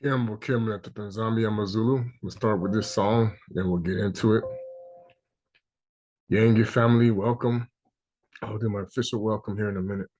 Kimbo Kim at the Tanzania Mazulu. We'll start with this song, then we'll get into it. Yangi family, welcome. I'll do my official welcome here in a minute.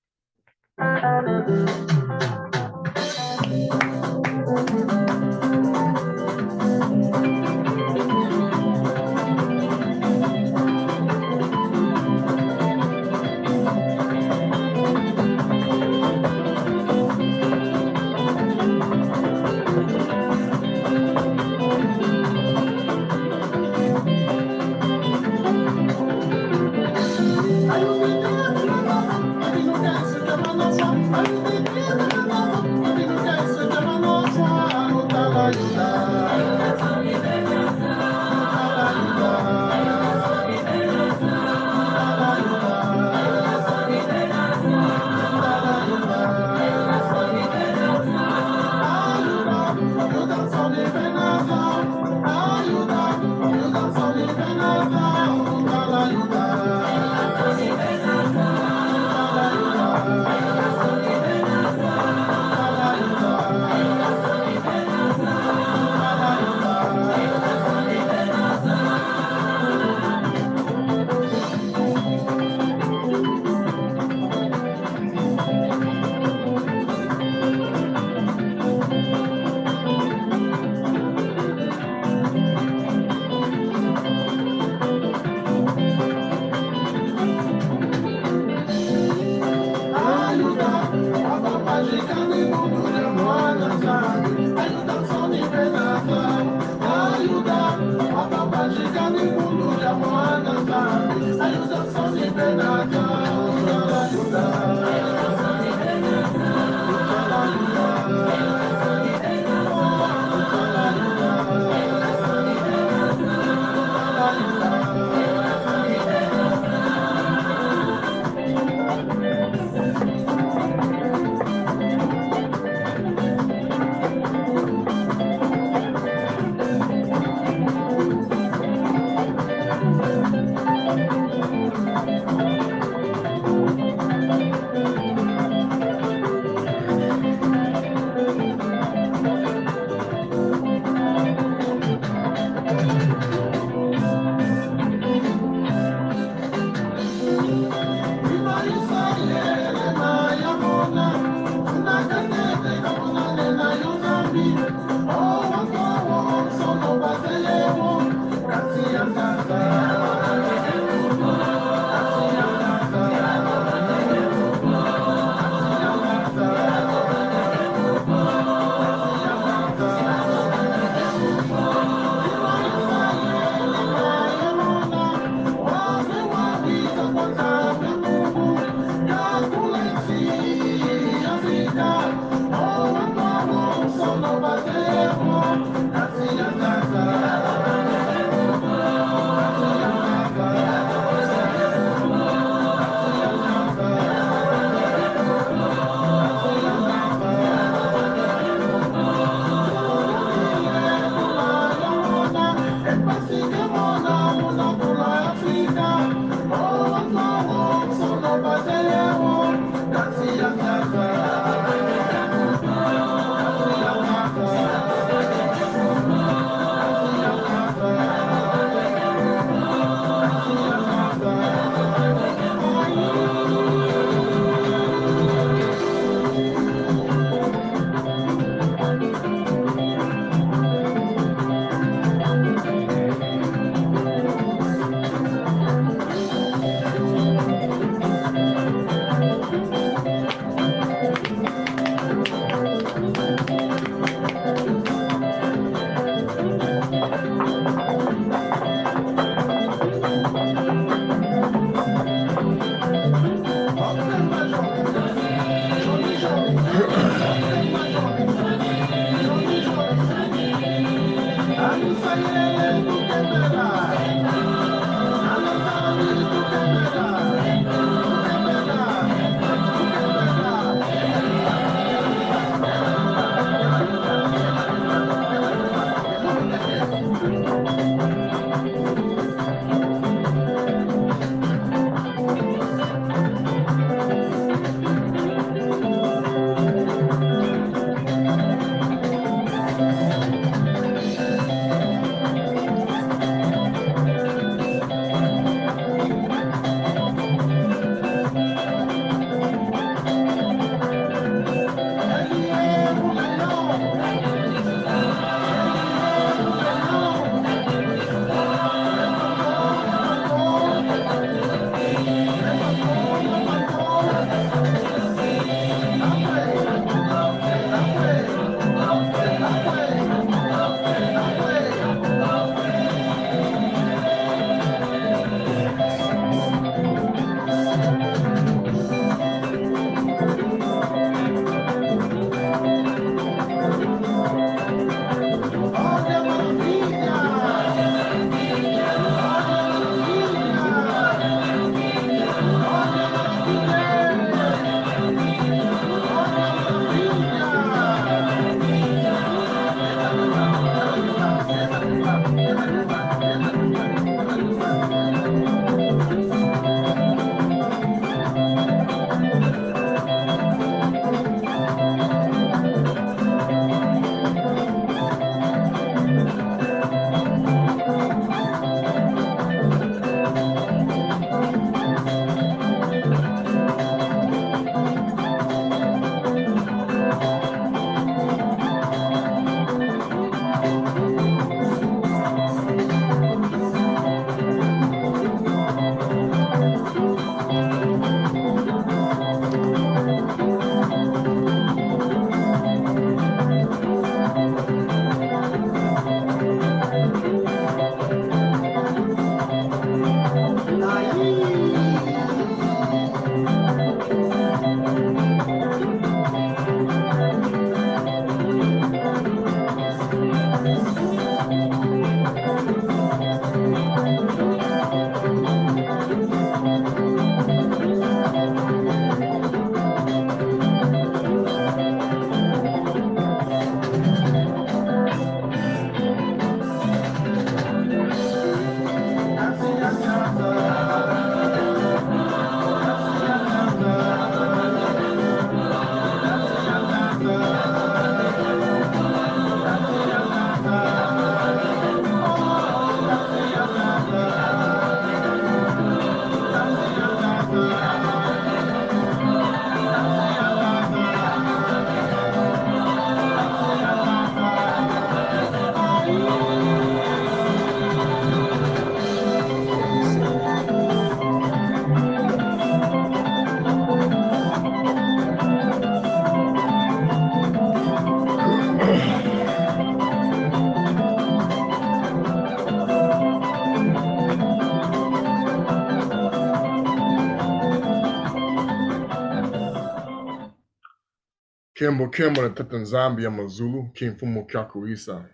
Kimbo Kimbo na Tatan Zambia Mazulu, Kim Fumo Kyakuisa,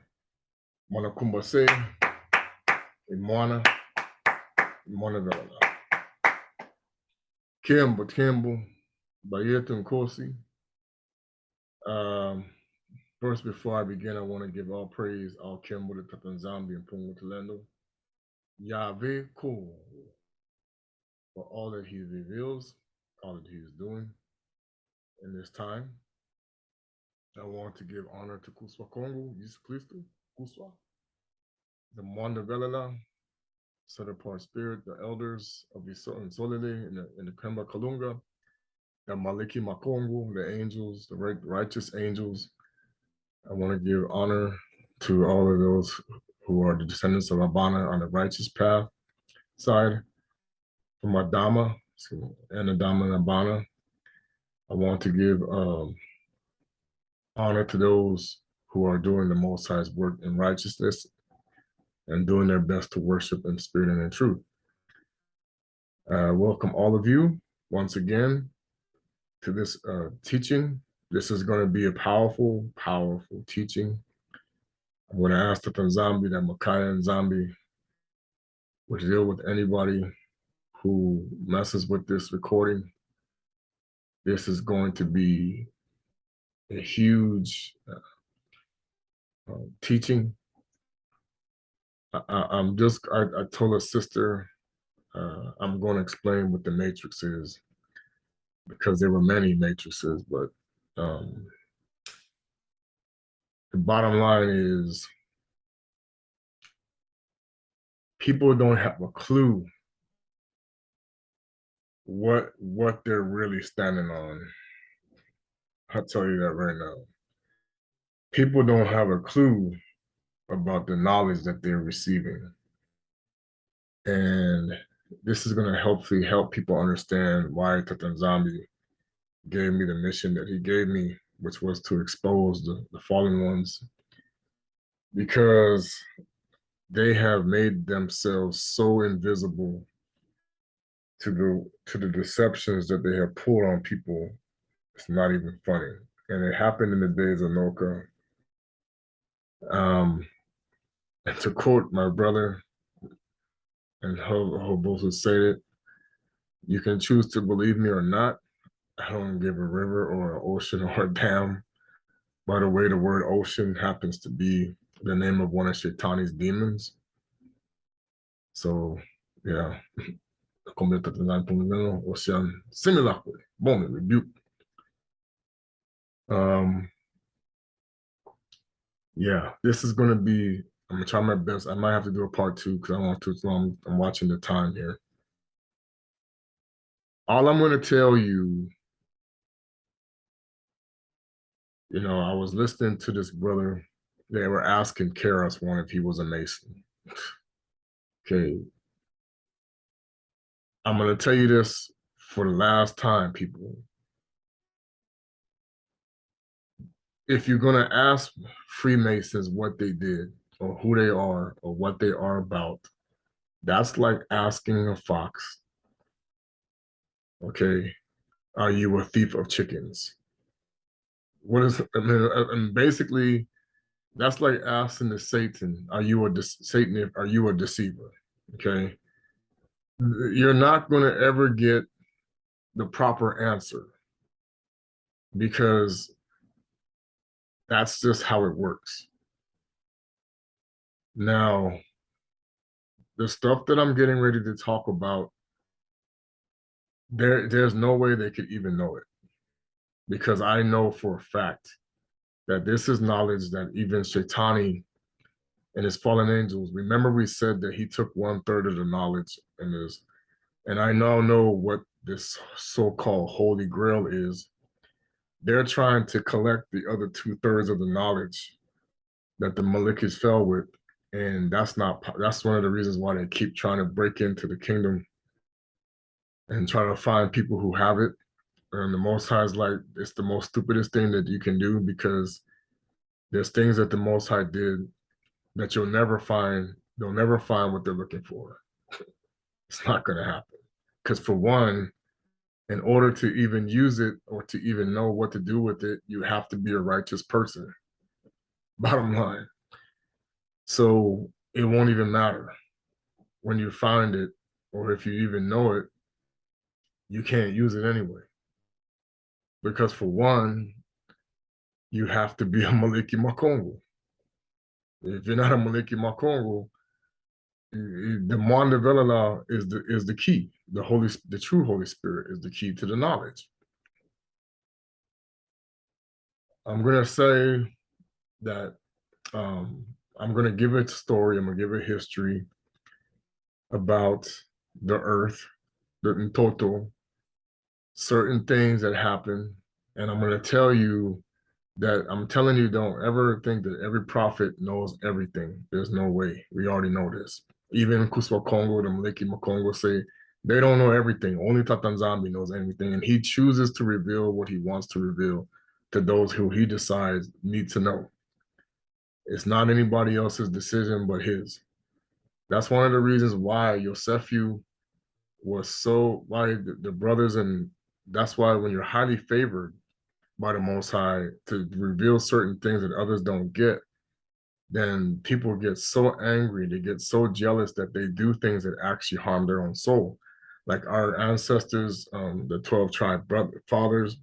Mwana Kumbase, Imwana Velana. Kimbo, Bayetu Nkosi. First, before I begin, I want to give all praise, all Kimbo to Tatan Zambia and Pungo Talendo. Yahweh Ko, for all that he reveals, all that he is doing in this time. I want to give honor to Kuswa Kongo, Jesus Christ, Kuswa, the Mwanda Velana, set apart spirit, the elders of the Solele in the Kemba Kalunga, the Maliki Makongo, the angels, the righteous angels. I want to give honor to all of those who are the descendants of Abana on the righteous path side, from Adama, and Adama and Abana. I want to give honor to those who are doing the Most High's work in righteousness and doing their best to worship in spirit and in truth. Welcome all of you once again to this teaching. This is going to be a powerful, powerful teaching. I'm going to ask the Tanzambi that Makaya and Zambi would deal with anybody who messes with this recording. This is going to be a huge teaching. I told a sister, I'm going to explain what the matrix is, because there were many matrices, but the bottom line is people don't have a clue what they're really standing on. I'll tell you that right now. People don't have a clue about the knowledge that they're receiving. And this is going to hopefully help people understand why Tatanzambi gave me the mission that he gave me, which was to expose the fallen ones, because they have made themselves so invisible to the deceptions that they have pulled on people. It's not even funny. And it happened in the days of Noka. And to quote my brother, and Hobosu said it, you can choose to believe me or not. I don't give a river or an ocean or a dam. By the way, the word ocean happens to be the name of one of Shaitani's demons. So, yeah. Ocean, similar, bon, rebuke. Yeah, this is going to be, I'm going to try my best. I might have to do a part 2 because I don't want too long. I'm watching the time here. All I'm going to tell you, I was listening to this brother. They were asking Karis one if he was a Mason. Okay. I'm going to tell you this for the last time, people. If you're going to ask Freemasons what they did or who they are or what they are about, that's like asking a fox, okay, are you a thief of chickens? What is, and basically, that's like asking the Satan, are you a deceiver? Okay. You're not going to ever get the proper answer, because that's just how it works. Now, the stuff that I'm getting ready to talk about, there's no way they could even know it, because I know for a fact that this is knowledge that even Shaitani and his fallen angels, remember we said that he took 1/3 of the knowledge in this, and I now know what this so-called Holy Grail is. They're trying to collect the other 2/3 of the knowledge that the Malikis fell with, and that's one of the reasons why they keep trying to break into the kingdom and try to find people who have it. And the Most High is like, it's the most stupidest thing that you can do, because there's things that the Most High did that you'll never find. They'll never find what they're looking for. It's not going to happen. Because for one, in order to even use it or to even know what to do with it, you have to be a righteous person. Bottom line. So it won't even matter when you find it, or if you even know it, you can't use it anyway. Because for one, you have to be a Maliki Makongo. If you're not a Maliki Makongo, the Mondevelala is the key. The true Holy Spirit is the key to the knowledge. I'm gonna say that I'm gonna give a story. I'm gonna give a history about the earth, the Ntoto, certain things that happen, and I'm gonna tell you that I'm telling you, don't ever think that every prophet knows everything. There's no way. We already know this. Even Kuswa Kongo, the Maliki Makongo say they don't know everything. Only Tatanzambi knows everything. And he chooses to reveal what he wants to reveal to those who he decides need to know. It's not anybody else's decision but his. That's one of the reasons why Yosefu was so, why the brothers, and that's why when you're highly favored by the Most High to reveal certain things that others don't get, then people get so angry, they get so jealous that they do things that actually harm their own soul. Like our ancestors, the 12 tribe fathers,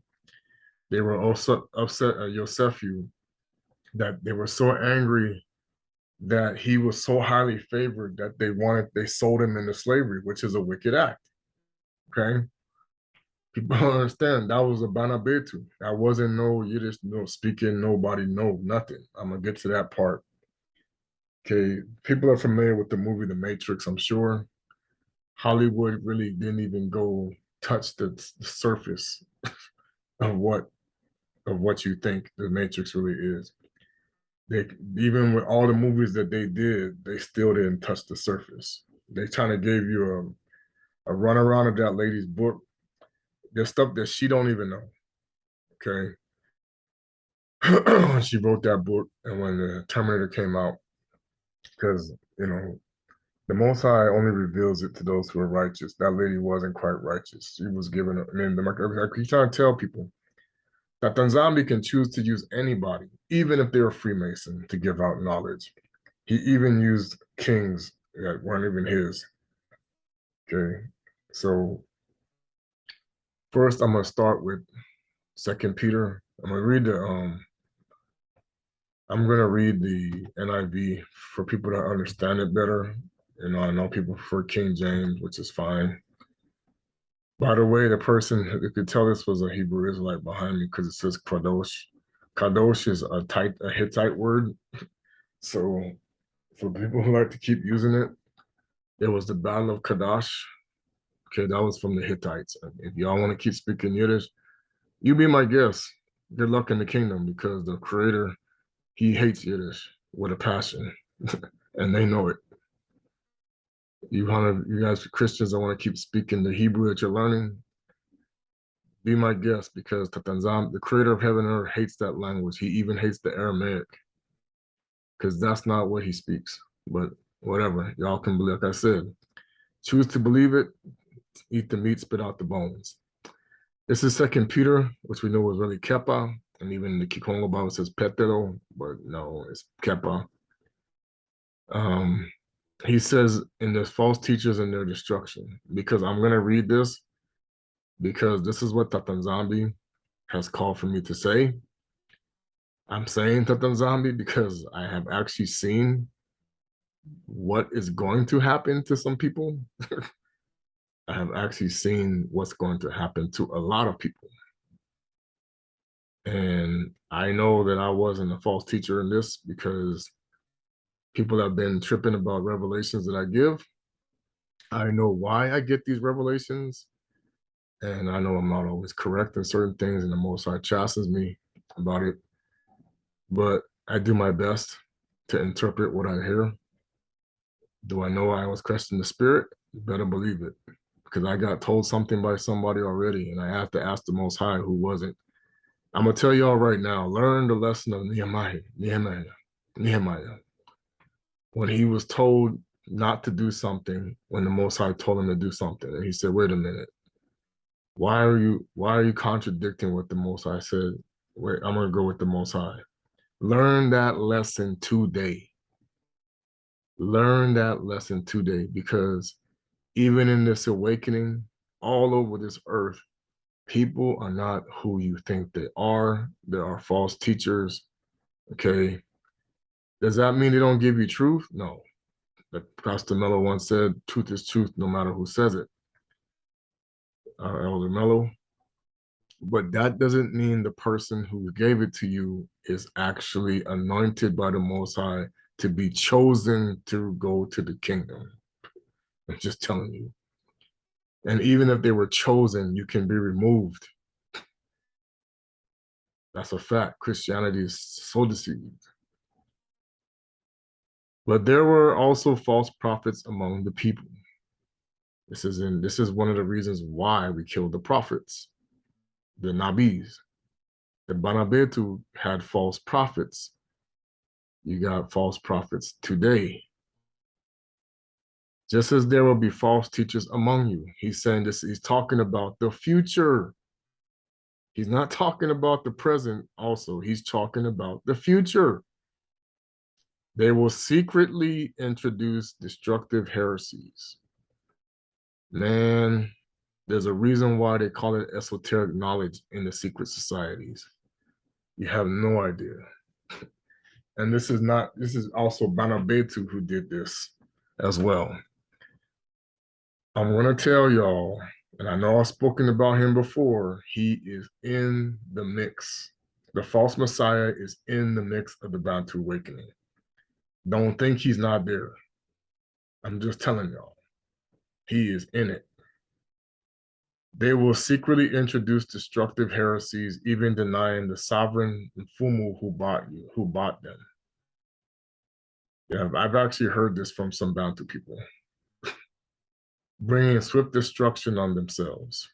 they were also upset at Yosefu, that they were so angry that he was so highly favored that they sold him into slavery, which is a wicked act. Okay. People don't understand that was a Bena Betu. That wasn't no Yiddish, no speaking, nobody, no nothing. I'm gonna get to that part. Okay, people are familiar with the movie The Matrix, I'm sure. Hollywood really didn't even go touch the surface of what you think the Matrix really is. They, even with all the movies that they did, they still didn't touch the surface. They kind of gave you a runaround of that lady's book. There's stuff that she don't even know. Okay. She wrote that book, and when the Terminator came out, because the Most High only reveals it to those who are righteous. That lady wasn't quite righteous. She was given. I mean, I keep trying to tell people that Tanzambi can choose to use anybody, even if they're a Freemason, to give out knowledge. He even used kings that weren't even his. Okay, so first I'm gonna start with 2 Peter. I'm gonna read the NIV for people to understand it better. I know people prefer King James, which is fine. By the way, the person you could tell this was a Hebrew Israelite behind me because it says Kadosh. Kadosh is a Hittite word. So for people who like to keep using it, it was the Battle of Kadosh. Okay, that was from the Hittites. If y'all want to keep speaking Yiddish, you be my guest. Good luck in the kingdom, because the creator, he hates Yiddish with a passion. And they know it. You guys Christians that want to keep speaking the Hebrew that you're learning, be my guest, because Tatanzam, the creator of heaven and earth, hates that language. He even hates the Aramaic, because that's not what he speaks. But whatever, y'all can believe. Like I said, choose to believe it, eat the meat, spit out the bones. This is 2 Peter, which we know was really Kepa, and even the Kikongo Bible says Petero, but no, it's Kepa. He says, in the false teachers and their destruction, because I'm going to read this, because this is what Tatanzambi has called for me to say. I'm saying Tatanzambi because I have actually seen what is going to happen to some people. I have actually seen what's going to happen to a lot of people. And I know that I wasn't a false teacher in this, because people have been tripping about revelations that I give. I know why I get these revelations, and I know I'm not always correct in certain things, and the Most High chastens me about it. But I do my best to interpret what I hear. Do I know I was questioning the spirit? You better believe it, because I got told something by somebody already, and I have to ask the Most High who wasn't. I'm gonna tell y'all right now, learn the lesson of Nehemiah. When he was told not to do something, when the Most High told him to do something, and he said, wait a minute, Why are you contradicting what the Most High said? Wait, I'm gonna go with the Most High. Learn that lesson today. Learn that lesson today, because even in this awakening, all over this earth, people are not who you think they are. There are false teachers. Okay. Does that mean they don't give you truth? No. Like Pastor Mello once said, truth is truth no matter who says it. Elder Mello. But that doesn't mean the person who gave it to you is actually anointed by the Most High to be chosen to go to the kingdom. I'm just telling you. And even if they were chosen, you can be removed. That's a fact. Christianity is so deceived. But there were also false prophets among the people. This is one of the reasons why we killed the prophets, the Nabis. The Bena Betu had false prophets. You got false prophets today. Just as there will be false teachers among you. He's saying this, he's talking about the future. He's not talking about the present also. He's talking about the future. They will secretly introduce destructive heresies. Man, there's a reason why they call it esoteric knowledge in the secret societies. You have no idea. And this is also Bena Betu who did this as well. I'm going to tell y'all, and I know I've spoken about him before, he is in the mix. The false Messiah is in the mix of the Bantu awakening. Don't think he's not there. I'm just telling y'all, he is in it. They will secretly introduce destructive heresies, even denying the sovereign Mfumu who bought them. Yeah, I've actually heard this from some Bantu people. Bringing swift destruction on themselves.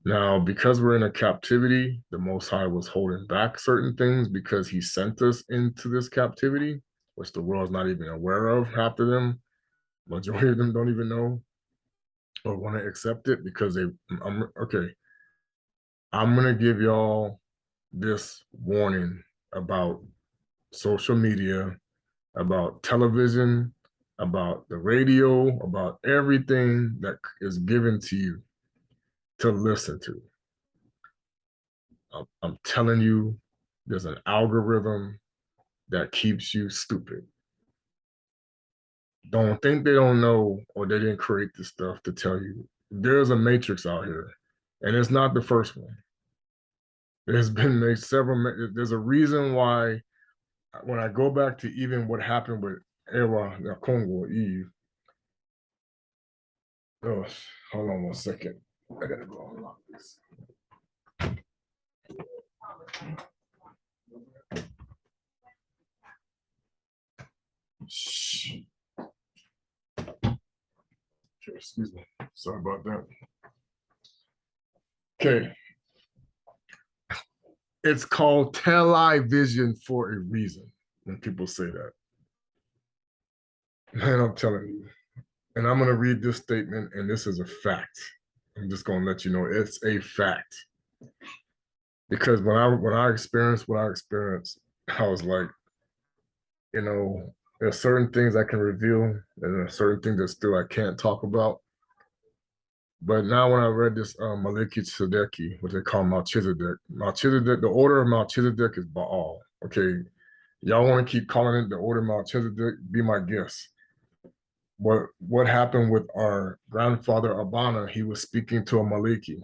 Now, because we're in a captivity, the Most High was holding back certain things because he sent us into this captivity, which the world's not even aware of, half of them. Majority of them don't even know or want to accept it because okay. I'm going to give y'all this warning about social media, about television, about the radio, about everything that is given to you to listen to. I'm telling you, there's an algorithm that keeps you stupid. Don't think they don't know or they didn't create this stuff to tell you. There's a matrix out here, and it's not the first one. There's been made several. There's a reason why when I go back to even what happened with Ewa, Kongo, Eve. Oh, hold on 1 second. I gotta go unlock this. Shh. Okay, excuse me. Sorry about that. Okay. It's called television for a reason when people say that. Man, I'm telling you. And I'm going to read this statement, and this is a fact. I'm just going to let you know it's a fact. Because when I experienced what I experienced, I was like, there's certain things I can reveal, and there's certain things that still I can't talk about. But now when I read this Maliki Tzedeki, what they call Melchizedek, the order of Melchizedek is Baal. Okay, y'all want to keep calling it the order of Melchizedek? Be my guest. What happened with our grandfather Abana? He was speaking to a Maliki,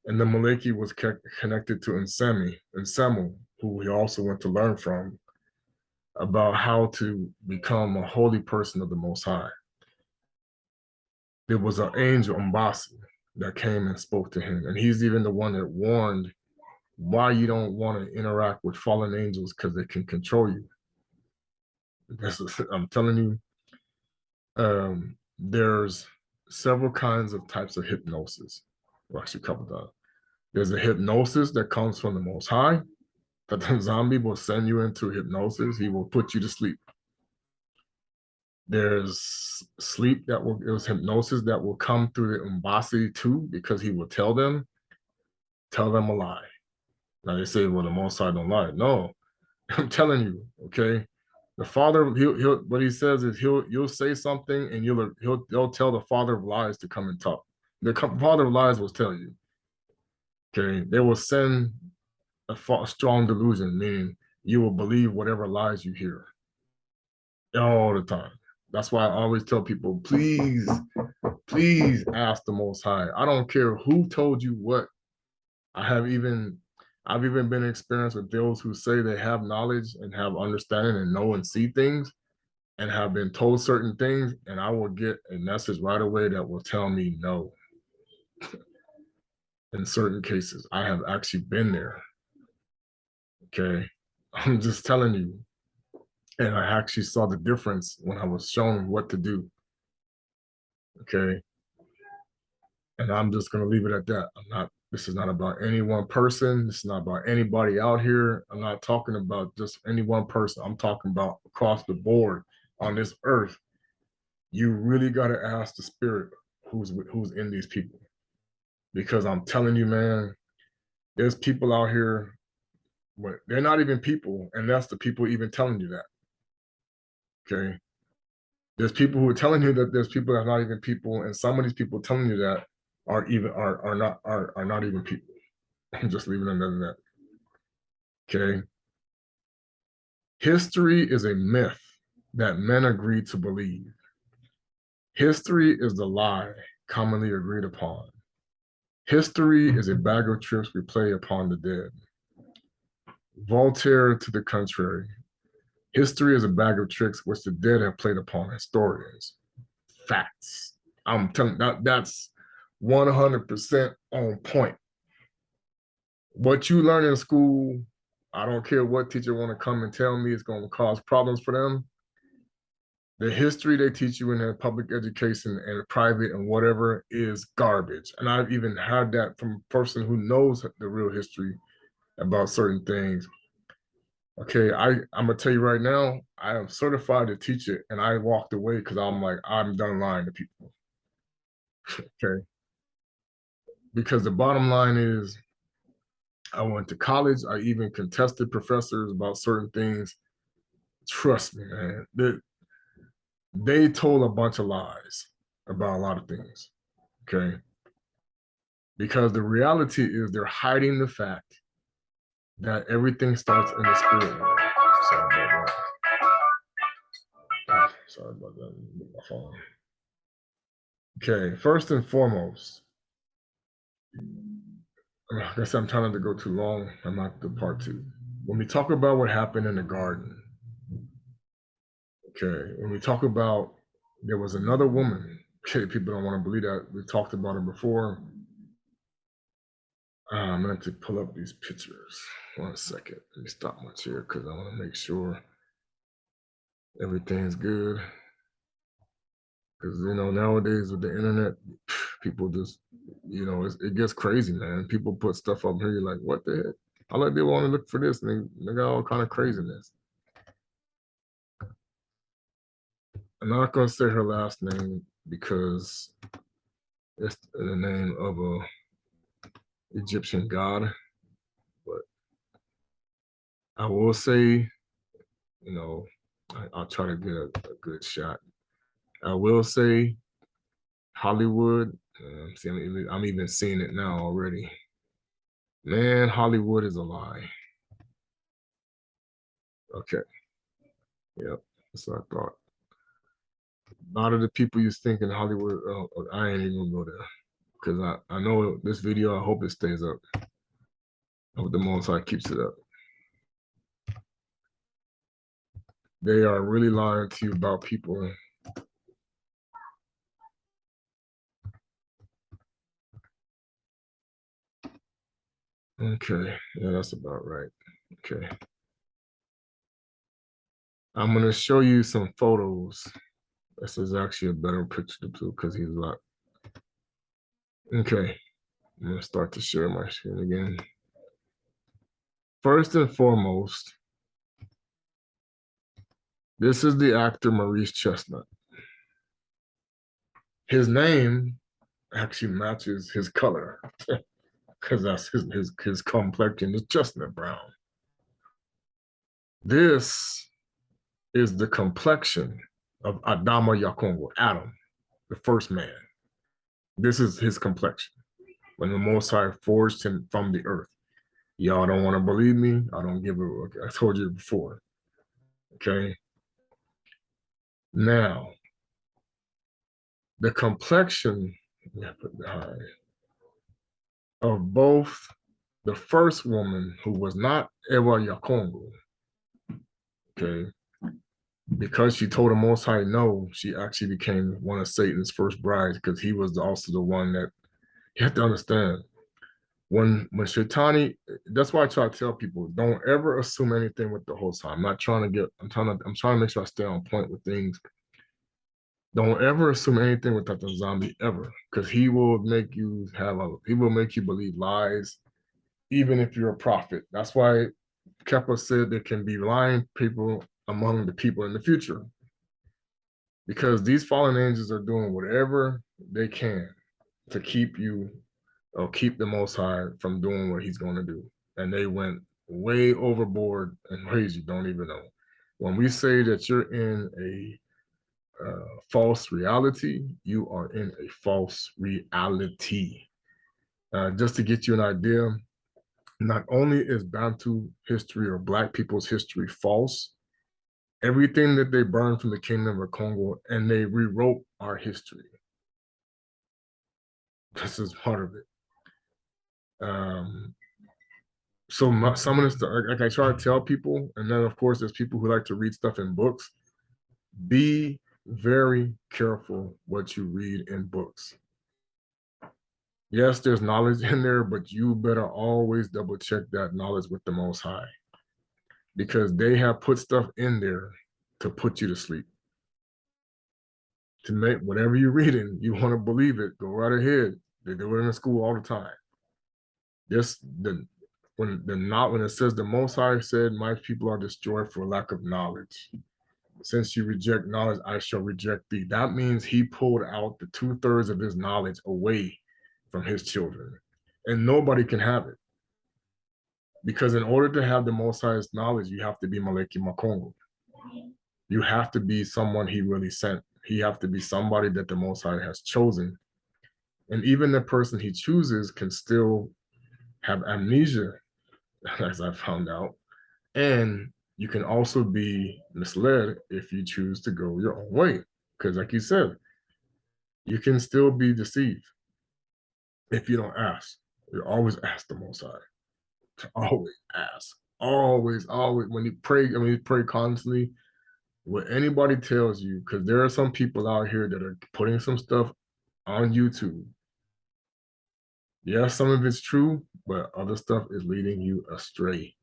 and the Maliki was connected to Nsemu, who he also went to learn from about how to become a holy person of the Most High. There was an angel, Mbasi, that came and spoke to him. And he's even the one that warned why you don't want to interact with fallen angels because they can control you. I'm telling you, there's several kinds of types of hypnosis. We'll actually cover that. There's a hypnosis that comes from the Most High, that the zombie will send you into hypnosis. He will put you to sleep. There's sleep it was hypnosis that will come through the Umbasi too, because he will tell them a lie. Now they say, well, the Most High don't lie. No, I'm telling you, okay. The Father, he'll what he says is you'll say something and he'll tell the father of lies to come and talk. The father of lies will tell you, okay. They will send a strong delusion, meaning you will believe whatever lies you hear all the time. That's why I always tell people, please ask the Most High. I don't care who told you what. I've even been experienced with those who say they have knowledge and have understanding and know and see things and have been told certain things, and I will get a message right away that will tell me no. In certain cases, I have actually been there. Okay. I'm just telling you. And I actually saw the difference when I was shown what to do. Okay. And I'm just going to leave it at that. This is not about any one person. This is not about anybody out here. I'm not talking about just any one person. I'm talking about across the board on this earth. You really got to ask the spirit who's in these people. Because I'm telling you, man, there's people out here, but they're not even people. And that's the people even telling you that. Okay. There's people who are telling you that there's people that are not even people. And some of these people telling you that are not even people. I'm just leaving it at that. Okay. History is a myth that men agree to believe. History is the lie commonly agreed upon. History is a bag of tricks we play upon the dead. Voltaire to the contrary. History is a bag of tricks which the dead have played upon historians. Facts. I'm telling you, that's 100% on point. What you learn in school, I don't care what teacher want to come and tell me it's going to cause problems for them. The history they teach you in their public education and private and whatever is garbage. And I've even had that from a person who knows the real history about certain things. Okay, I'm gonna tell you right now, I am certified to teach it, and I walked away because I'm like, I'm done lying to people. Okay, because the bottom line is, I went to college. I even contested professors about certain things. Trust me, man. They told a bunch of lies about a lot of things. Okay, because the reality is they're hiding the fact that everything starts in the spirit world. Sorry about that. Sorry about that. My phone. Okay, first and foremost, I guess I'm trying not to go too long. I'm not the part two. When we talk about what happened in the garden, okay, when we talk about there was another woman, okay, people don't want to believe that. We talked about it before. I meant to pull up these pictures. 1 second. Let me stop my chair because I want to make sure everything's good. Because, nowadays with the internet, people just, it gets crazy, man. People put stuff up here, you're like, what the heck? I like they want to look for this, and they got all kind of craziness. I'm not going to say her last name because it's the name of a Egyptian god. But I will say, I'll try to get a good shot. I will say Hollywood. See, I'm even seeing it now already. Man, Hollywood is a lie. Okay. Yep. That's what I thought. A lot of the people you think in Hollywood, I ain't even gonna go there. Because I know this video, I hope it stays up. I hope the Most High keeps it up. They are really lying to you about people. Okay, yeah, that's about right. Okay. I'm gonna show you some photos. This is actually a better picture to do because he's locked. Okay, I'm gonna start to share my screen again. First and foremost, this is the actor Maurice Chestnut. His name actually matches his color because that's his complexion is chestnut brown. This is the complexion of Adama Yakongo, Adam, the first man. This is his complexion when the Most High forged him from the earth. Y'all don't want to believe me? I don't give a. I told you before. Okay. Now, the complexion of both the first woman who was not Ewa Yakongo, okay, because she told the Most High no, she actually became one of Satan's first brides because he was also the one that you have to understand. When Shaitani, that's why I try to tell people, don't ever assume anything with the whole time. I'm not trying to get, I'm trying to make sure I stay on point with things. Don't ever assume anything with that zombie ever, because he will make you believe lies, even if you're a prophet. That's why Kepler said there can be lying people among the people in the future, because these fallen angels are doing whatever they can to keep you or keep the Most High from doing what he's going to do. And they went way overboard in ways you don't even know. When we say that you're in a false reality, you are in a false reality. Just to get you an idea, not only is Bantu history or Black people's history false, everything that they burned from the kingdom of Kongo, and they rewrote our history. This is part of it. Some of this, like I try to tell people, and then of course there's people who like to read stuff in books. Be very careful what you read in books. Yes, there's knowledge in there, but you better always double check that knowledge with the Most High, because they have put stuff in there to put you to sleep. To make whatever you're reading, you want to believe it, go right ahead. They do it in school all the time. When it says the Most High said, "My people are destroyed for lack of knowledge. Since you reject knowledge, I shall reject thee." That means he pulled out the 2/3 of his knowledge away from his children, and nobody can have it. Because in order to have the Most High's knowledge, you have to be Maleki Makongo. You have to be someone he really sent. He have to be somebody that the Most High has chosen. And even the person he chooses can still have amnesia, as I found out. And you can also be misled if you choose to go your own way. Because like you said, you can still be deceived if you don't ask. You always ask the Most High. Always ask. Always. When you pray, you pray constantly. What anybody tells you, because there are some people out here that are putting some stuff on YouTube. Yes, some of it's true, but other stuff is leading you astray.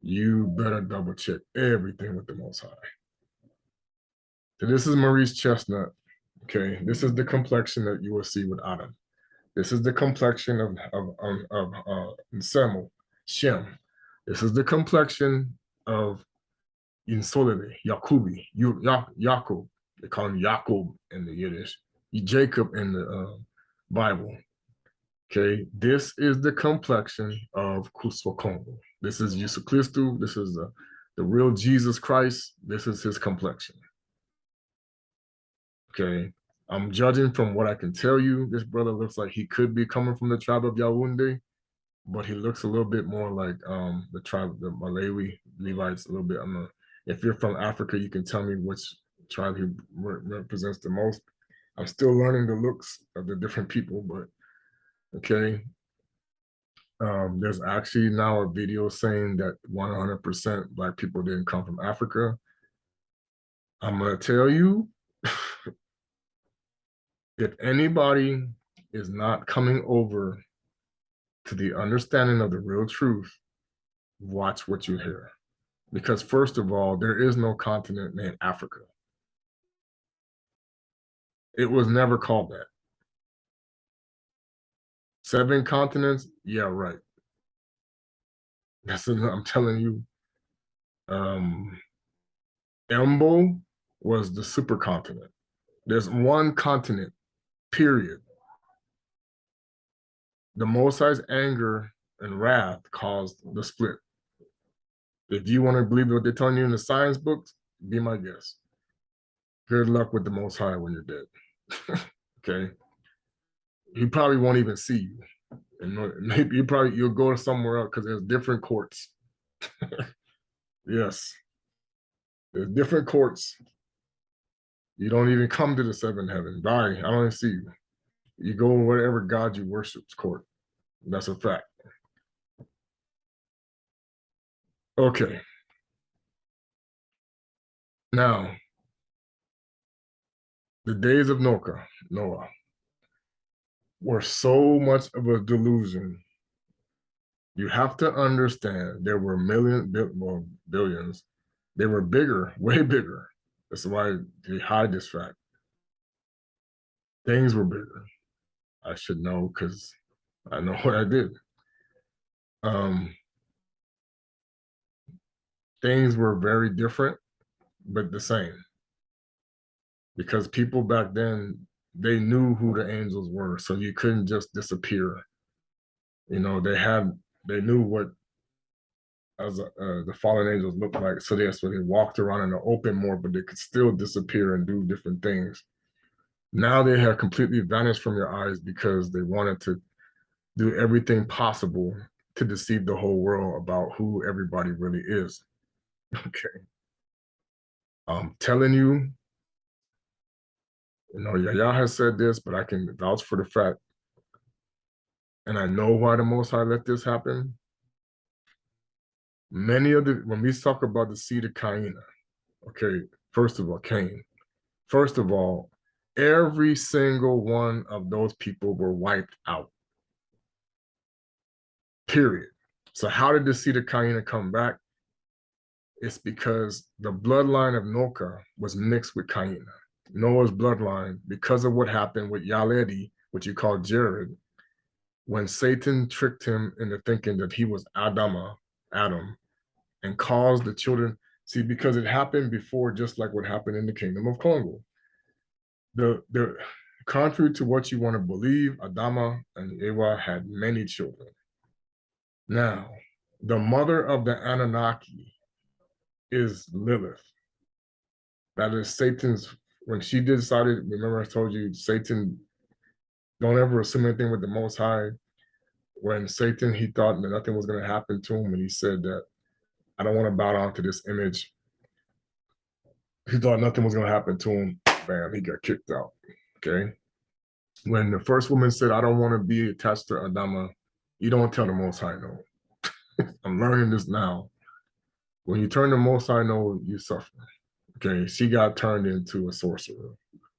You better double check everything with the Most High. So this is Maurice Chestnut. Okay, this is the complexion that you will see with Adam. This is the complexion of Samuel, Shem. This is the complexion of Insolele, Yakubi, Yaakov. They call him Jacob in the Yiddish, Jacob in the Bible. Okay, this is the complexion of Kuswa Kongo. This is Yesu Christu. This is the real Jesus Christ. This is his complexion. Okay, I'm judging from what I can tell you. This brother looks like he could be coming from the tribe of Yaoundé, but he looks a little bit more like the tribe of the Malawi Levites. A little bit. If you're from Africa, you can tell me which tribe he represents the most. I'm still learning the looks of the different people, but okay. There's actually now a video saying that 100% Black people didn't come from Africa. I'm gonna tell you, if anybody is not coming over to the understanding of the real truth, watch what you hear. Because first of all, there is no continent named Africa. It was never called that. 7 continents? Yeah, right. I'm telling you. Embo was the supercontinent. There's one continent period. The Most High's anger and wrath caused the split. If you want to believe what they're telling you in the science books, be my guest. Good luck with the Most High when you're dead. Okay? He probably won't even see you. And maybe you'll go somewhere else because there's different courts. Yes. There's different courts. You don't even come to the seventh heaven. Bye. I don't even see you. You go wherever God you worship's court. That's a fact. Okay. Now, the days of Noah, were so much of a delusion. You have to understand there were billions. They were bigger, way bigger. That's why they hide this fact. Things were bigger. I should know because I know what I did. Things were very different, but the same. Because people back then, they knew who the angels were, so you couldn't just disappear. You know, they knew what the fallen angels looked like, so they walked around in the open more, but they could still disappear and do different things. Now they have completely vanished from your eyes because they wanted to do everything possible to deceive the whole world about who everybody really is. Okay. I'm telling you, Yahya has said this, but I can vouch for the fact, and I know why the Most High let this happen. When we talk about the seed of Kaina, okay, first of all, Cain, first of all, every single one of those people were wiped out. Period. So how did the seed of Kaina come back? It's because the bloodline of Noka was mixed with Kaina. Noah's bloodline, because of what happened with Yaledi, which you call Jared, when Satan tricked him into thinking that he was Adam, and caused the children, see, because it happened before, just like what happened in the kingdom of Kongo. The contrary to what you want to believe, Adama and Ewa had many children. Now, the mother of the Anunnaki is Lilith. That is Satan's, when she decided, remember I told you, Satan, don't ever assume anything with the Most High. When Satan, he thought that nothing was going to happen to him, and he said that, I don't want to bow down to this image. He thought nothing was going to happen to him. Bam, he got kicked out. Okay. When the first woman said, I don't want to be attached to Adama, you don't tell the Most High no. I'm learning this now. When you turn the Most High no, you suffer. Okay. She got turned into a sorcerer.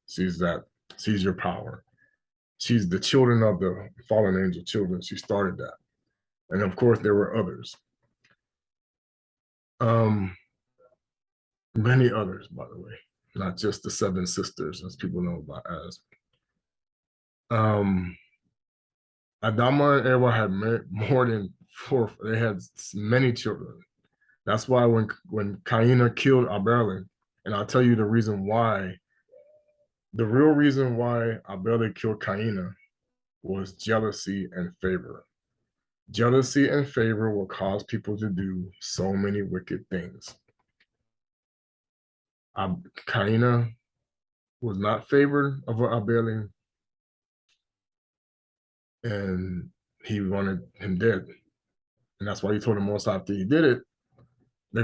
She's your power. She's the children of the fallen angel children. She started that. And of course, there were others. Many others, by the way, not just the seven sisters, as people know about as. Adama and Ewa had more than four. They had many children. That's why when Kaina killed Abel, and I'll tell you the reason why. The real reason why Abel killed Kaina was jealousy and favor. Jealousy and favor will cause people to do so many wicked things. Kaina was not favored of Abel, and he wanted him dead. And that's why he told him most after he did it, they're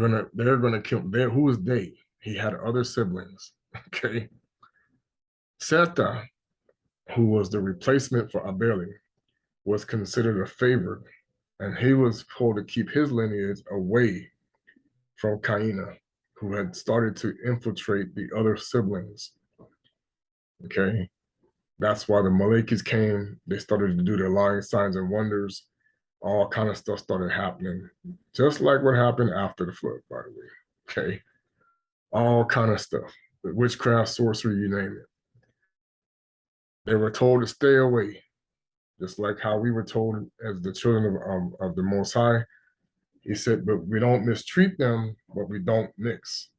gonna kill him. Who is they? He had other siblings. Okay. Seta, who was the replacement for Abel, was considered a favored, and he was told to keep his lineage away from Kaina, who had started to infiltrate the other siblings. Okay. That's why the Malekis came. They started to do their lying signs and wonders. All kind of stuff started happening, just like what happened after the flood, by the way. Okay. All kind of stuff. Witchcraft, sorcery, you name it. They were told to stay away, just like how we were told as the children of the Most High. He said, but we don't mistreat them, but we don't mix.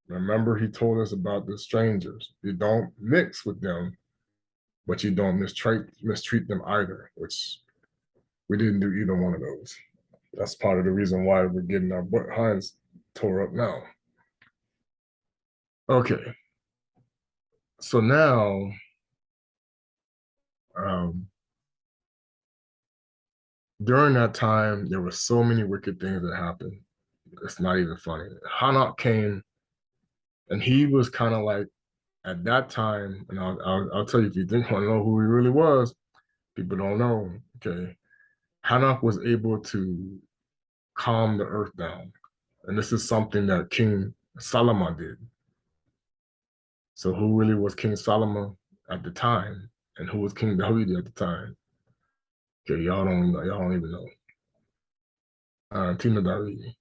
Remember, he told us about the strangers. You don't mix with them, but you don't mistreat them either, which we didn't do either one of those. That's part of the reason why we're getting our behinds tore up now. Okay. So now, during that time, there were so many wicked things that happened. It's not even funny. Hanok came, and he was kind of like, at that time, and I'll tell you, if you think want to know who he really was, people don't know. Okay, Hanok was able to calm the earth down, and this is something that King Solomon did. So who really was King Solomon at the time, and who was King David at the time? Okay, y'all don't know. Y'all don't even know. Tina David.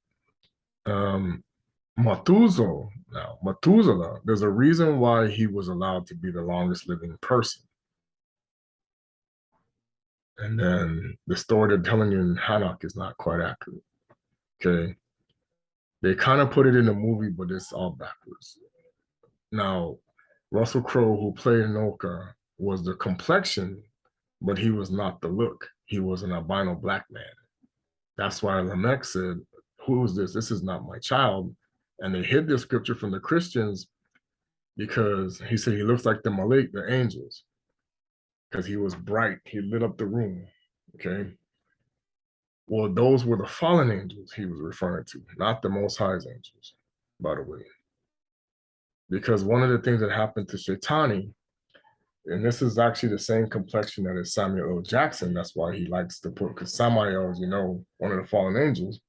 Methuselah, there's a reason why he was allowed to be the longest living person. And then the story they're telling you in Hanok is not quite accurate. Okay. They kind of put it in the movie, but it's all backwards. Now, Russell Crowe, who played Noka, was the complexion, but he was not the look. He was an albino black man. That's why Lamech said, "Who is this? This is not my child." And they hid this scripture from the Christians because he said he looks like the Malik, the angels, because he was bright. He lit up the room. Okay. Well, those were the fallen angels he was referring to, not the Most High's angels, by the way. Because one of the things that happened to Shaitani, and this is actually the same complexion that is Samuel L. Jackson. That's why he likes to put, because Samael is, one of the fallen angels.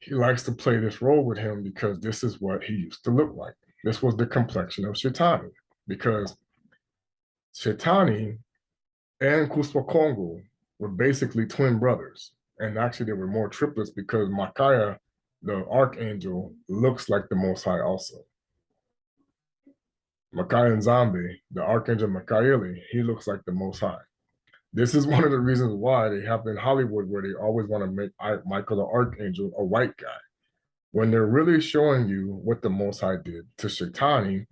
He likes to play this role with him because this is what he used to look like. This was the complexion of Shaitani, because Shaitani and Kuswa Kongo were basically twin brothers. And actually, they were more triplets because Micaiah, the archangel, looks like the Most High also. Micaiah and Zombie, the archangel Michaeli, he looks like the Most High. This is one of the reasons why they have in Hollywood where they always want to make Michael the archangel a white guy, when they're really showing you what the Most High did to Shaitani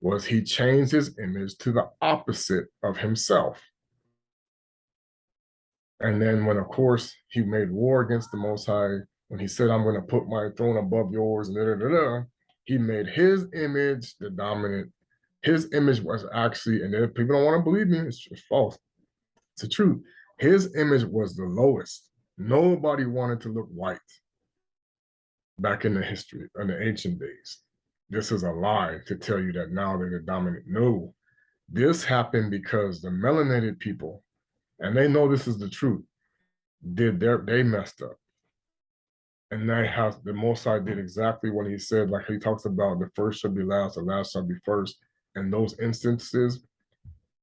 was he changed his image to the opposite of himself. And then when, of course, he made war against the Most High, when he said, "I'm going to put my throne above yours," and he made his image the dominant. His image was actually, and if people don't want to believe me, it's false. It's the truth. His image was the lowest. Nobody wanted to look white back in the history, in the ancient days. This is a lie to tell you that now they're the dominant. No, this happened because the melanated people, and they know this is the truth, they messed up. And they have the Most High did exactly what he said, like he talks about the first shall be last, the last shall be first. In those instances,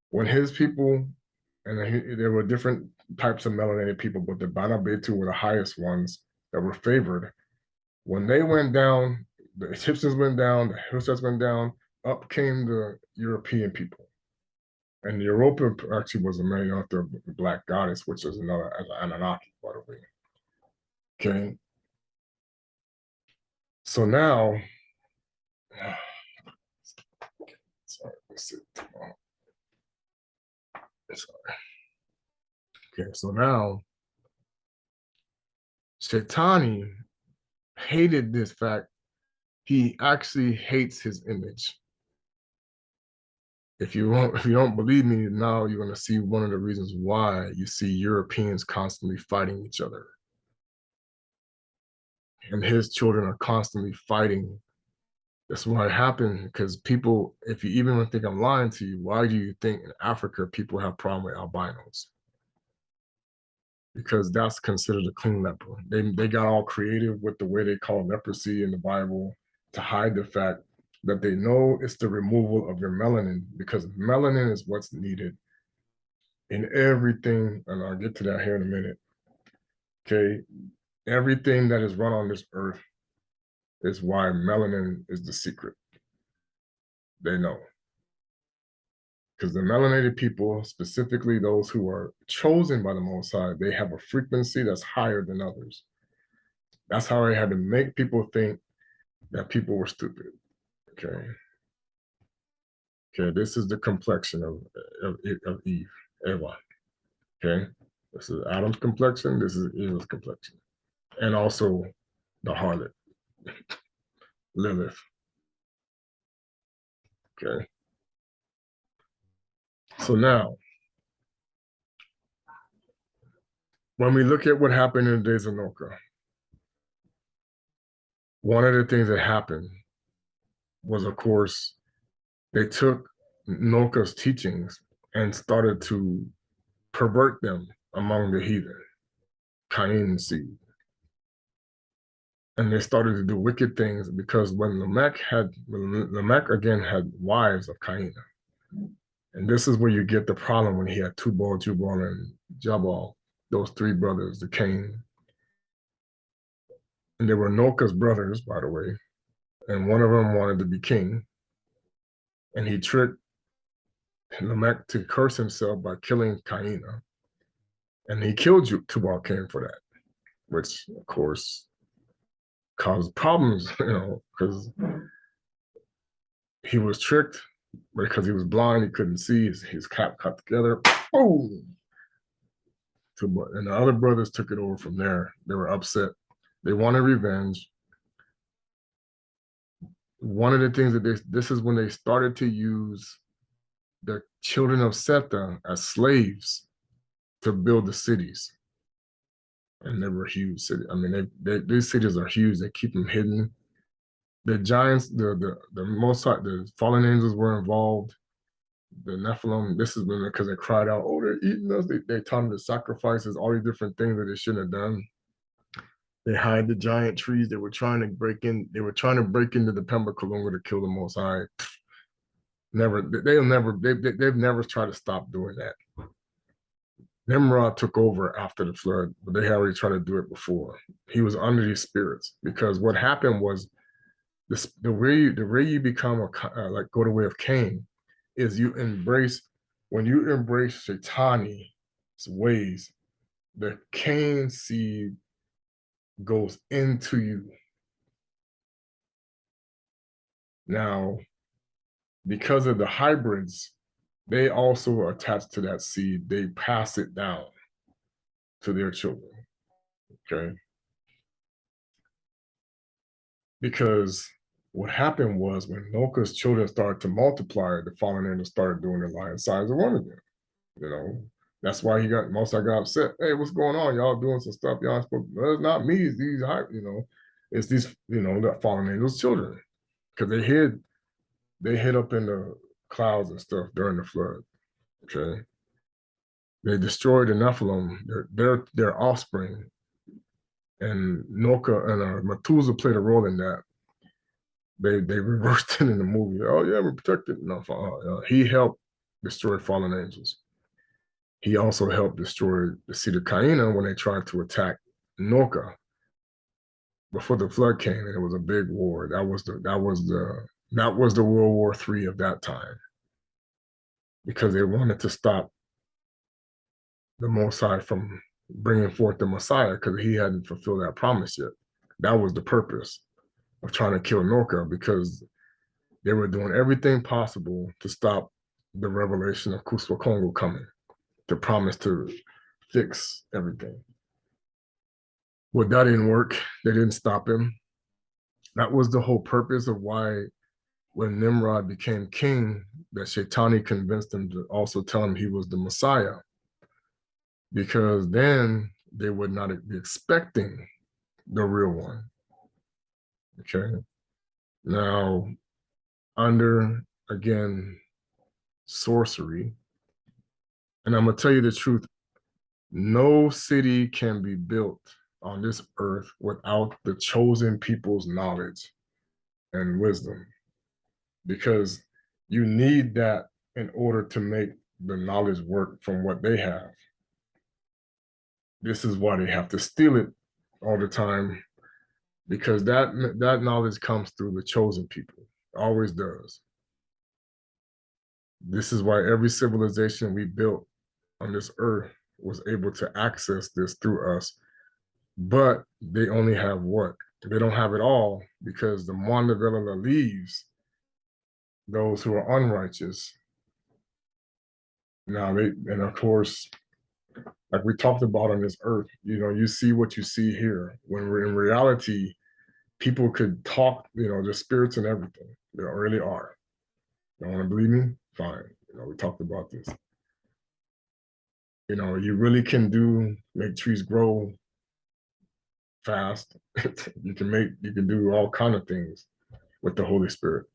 when his people, and there were different types of melanated people, but the Bena Betu were the highest ones that were favored. When they went down, the Egyptians went down, the Hittites went down, up came the European people. And the Europa actually was the main author of the Black Goddess, which is another Anunnaki, by the way. Okay. So now, sorry, let's see. Sorry. Okay, so now, Shaitani hated this fact. He actually hates his image. If you don't believe me, now you're going to see one of the reasons why you see Europeans constantly fighting each other. And his children are constantly fighting. That's why it happened, because people, if you even think I'm lying to you, why do you think in Africa people have problem with albinos? Because that's considered a clean leper. They got all creative with the way they call leprosy in the Bible to hide the fact that they know it's the removal of your melanin, because melanin is what's needed in everything. And I'll get to that here in a minute. Okay. Everything that is run on this earth is why melanin is the secret. They know. Because the melanated people, specifically those who are chosen by the Most High, they have a frequency that's higher than others. That's how they had to make people think that people were stupid. Okay. Okay, this is the complexion of Eve, Eva. Okay, this is Adam's complexion. This is Eve's complexion, and also the harlot, Lilith. Okay, so now when we look at what happened in the Days of Noka, one of the things that happened was, of course, they took Noka's teachings and started to pervert them among the heathen, Cain seed. And they started to do wicked things because when Lamech again had wives of Kaina. And this is where you get the problem when he had Tubal, Jubal, and Jabal, those three brothers, the Cain. And they were Noka's brothers, by the way. And one of them wanted to be king. And he tricked Lamech to curse himself by killing Kaina. And he killed Tubal Cain for that, which, of course, caused problems, because he was tricked because he was blind, he couldn't see, his cap cut together. Oh! And the other brothers took it over from there. They were upset. They wanted revenge. One of the things that this is when they started to use the children of Seta as slaves to build the cities. And they were huge cities. I mean, these cities are huge. They keep them hidden. The giants, the Mosai, the fallen angels were involved. The Nephilim, this is when, because they cried out, oh, they're eating us. They taught them to sacrifices, all these different things that they shouldn't have done. They hide the giant trees. They were trying to break in. They were trying to break into the Pemba Kalunga to kill the Most High. They've never tried to stop doing that. Nimrod took over after the flood, but they had already tried to do it before. He was under these spirits because what happened was the way you become like go the way of Cain is when you embrace Shaitani's ways, the Cain seed goes into you. Now, because of the hybrids, they also are attached to that seed. They pass it down to their children, okay? Because what happened was when Noka's children started to multiply, the fallen angels started doing the lion signs of one of them, That's why I got upset. Hey, what's going on? Y'all doing some stuff. Y'all supposed it's not me, it's these, it's these, the fallen angels' children. Because they hid up in the clouds and stuff during the flood. Okay. They destroyed the Nephilim, their offspring. And Noka and Methuselah played a role in that. They reversed it in the movie. Oh yeah, we're protected. No, he helped destroy fallen angels. He also helped destroy the seed of Kaina when they tried to attack Noka before the flood came, and it was a big war. That was the World War III of that time, because they wanted to stop the Mosai from bringing forth the Messiah because he hadn't fulfilled that promise yet. That was the purpose of trying to kill Noka, because they were doing everything possible to stop the revelation of Kongo coming, to promise to fix everything. Well, that didn't work. They didn't stop him. That was the whole purpose of why when Nimrod became king, that Shaitani convinced him to also tell him he was the Messiah, because then they would not be expecting the real one. Okay. Now, under, again, sorcery, and I'm going to tell you the truth, no city can be built on this earth without the chosen people's knowledge and wisdom, because you need that in order to make the knowledge work from what they have. This is why they have to steal it all the time, because that knowledge comes through the chosen people. Always does. This is why every civilization we built on this earth was able to access this through us, but they only have what? They don't have it all, because the Moindevilla leaves those who are unrighteous. Now and of course, like we talked about on this earth, you see what you see here. When we're in reality, people could talk, the spirits and everything. They really are. You don't want to believe me? Fine. We talked about this. You really can make trees grow fast. you can do all kind of things with the Holy Spirit.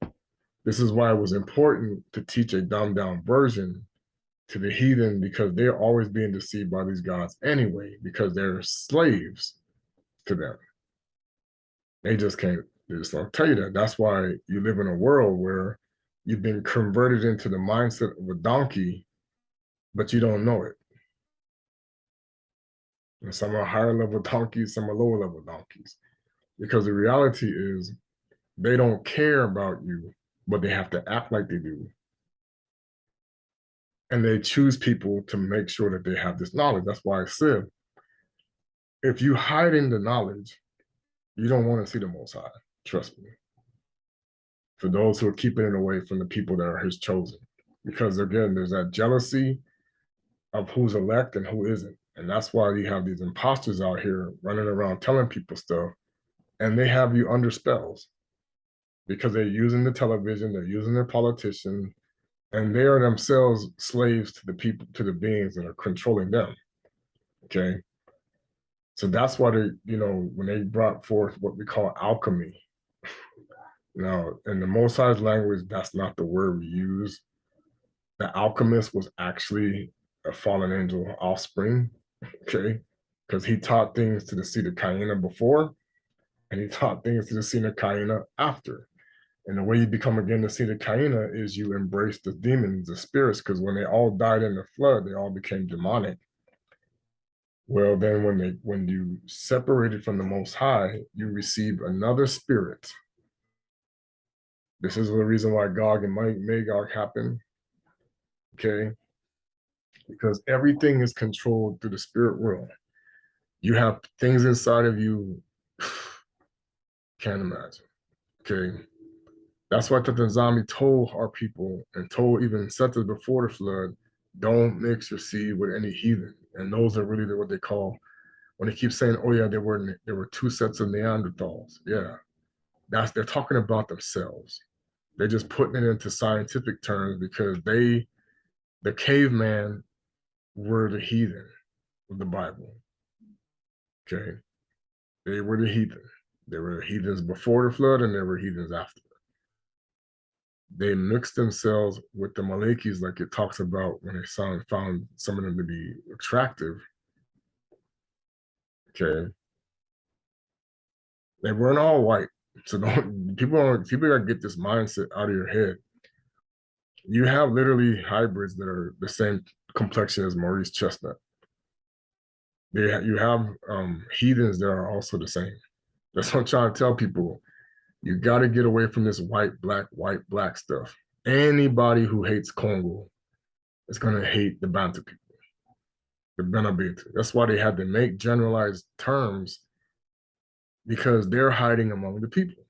This is why it was important to teach a dumbed down version to the heathen, because they're always being deceived by these gods anyway, because they're slaves to them. They just don't tell you that. That's why you live in a world where you've been converted into the mindset of a donkey, but you don't know it. And some are higher level donkeys, some are lower level donkeys. Because the reality is they don't care about you, but they have to act like they do. And they choose people to make sure that they have this knowledge. That's why I said, if you hide in the knowledge, you don't want to see the Most High. Trust me. For those who are keeping it away from the people that are his chosen. Because again, there's that jealousy of who's elect and who isn't. And that's why you have these imposters out here running around telling people stuff, and they have you under spells because they're using the television, they're using their politicians, and they are themselves slaves to the people, to the beings that are controlling them. Okay. So that's why when they brought forth what we call alchemy. Now, in the Most High's language, that's not the word we use. The alchemist was actually a fallen angel offspring, okay? Because he taught things to the seed of Kaina before, and he taught things to the seed of Kaina after. And the way you become again the seed of Kaina is you embrace the demons, the spirits, because when they all died in the flood, they all became demonic. Well, then when you separated from the Most High, you receive another spirit. This is the reason why Gog and Magog happened, okay? Because everything is controlled through the spirit world. You have things inside of you, can't imagine, okay? That's why Tatanzami told our people and told even settlers before the flood, don't mix your seed with any heathen. And those are really what they call, when they keep saying, oh yeah, there were two sets of Neanderthals. Yeah, they're talking about themselves. They're just putting it into scientific terms because the caveman were the heathen of the Bible. Okay. They were the heathen. They were heathens before the flood and they were heathens after. They mixed themselves with the Malekis, like it talks about when they found some of them to be attractive. Okay. They weren't all white. So people gotta get this mindset out of your head. You have literally hybrids that are the same complexion as Maurice Chestnut. You have heathens that are also the same. That's what I'm trying to tell people. You got to get away from this white, black stuff. Anybody who hates Kongo is going to hate the Bantu people, the Bena Betu. That's why they had to make generalized terms, because they're hiding among the people.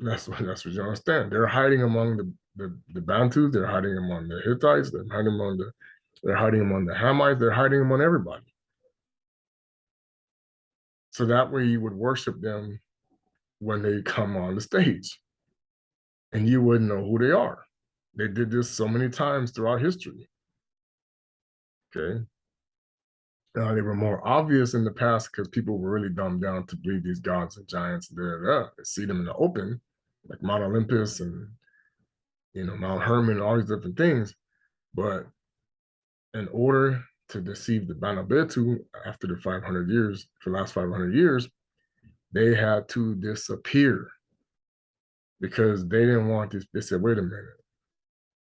That's what you understand. They're hiding among the Bantus. They're hiding among the Hittites. They're hiding among the Hamites. They're hiding among everybody. So that way you would worship them when they come on the stage, and you wouldn't know who they are. They did this so many times throughout history. Okay. They were more obvious in the past because people were really dumbed down to believe these gods and giants. They see them in the open, like Mount Olympus and Mount Hermon and all these different things. But in order to deceive the Bana Betu after the 500 years, for the last 500 years, they had to disappear because they didn't want this. They said, wait a minute.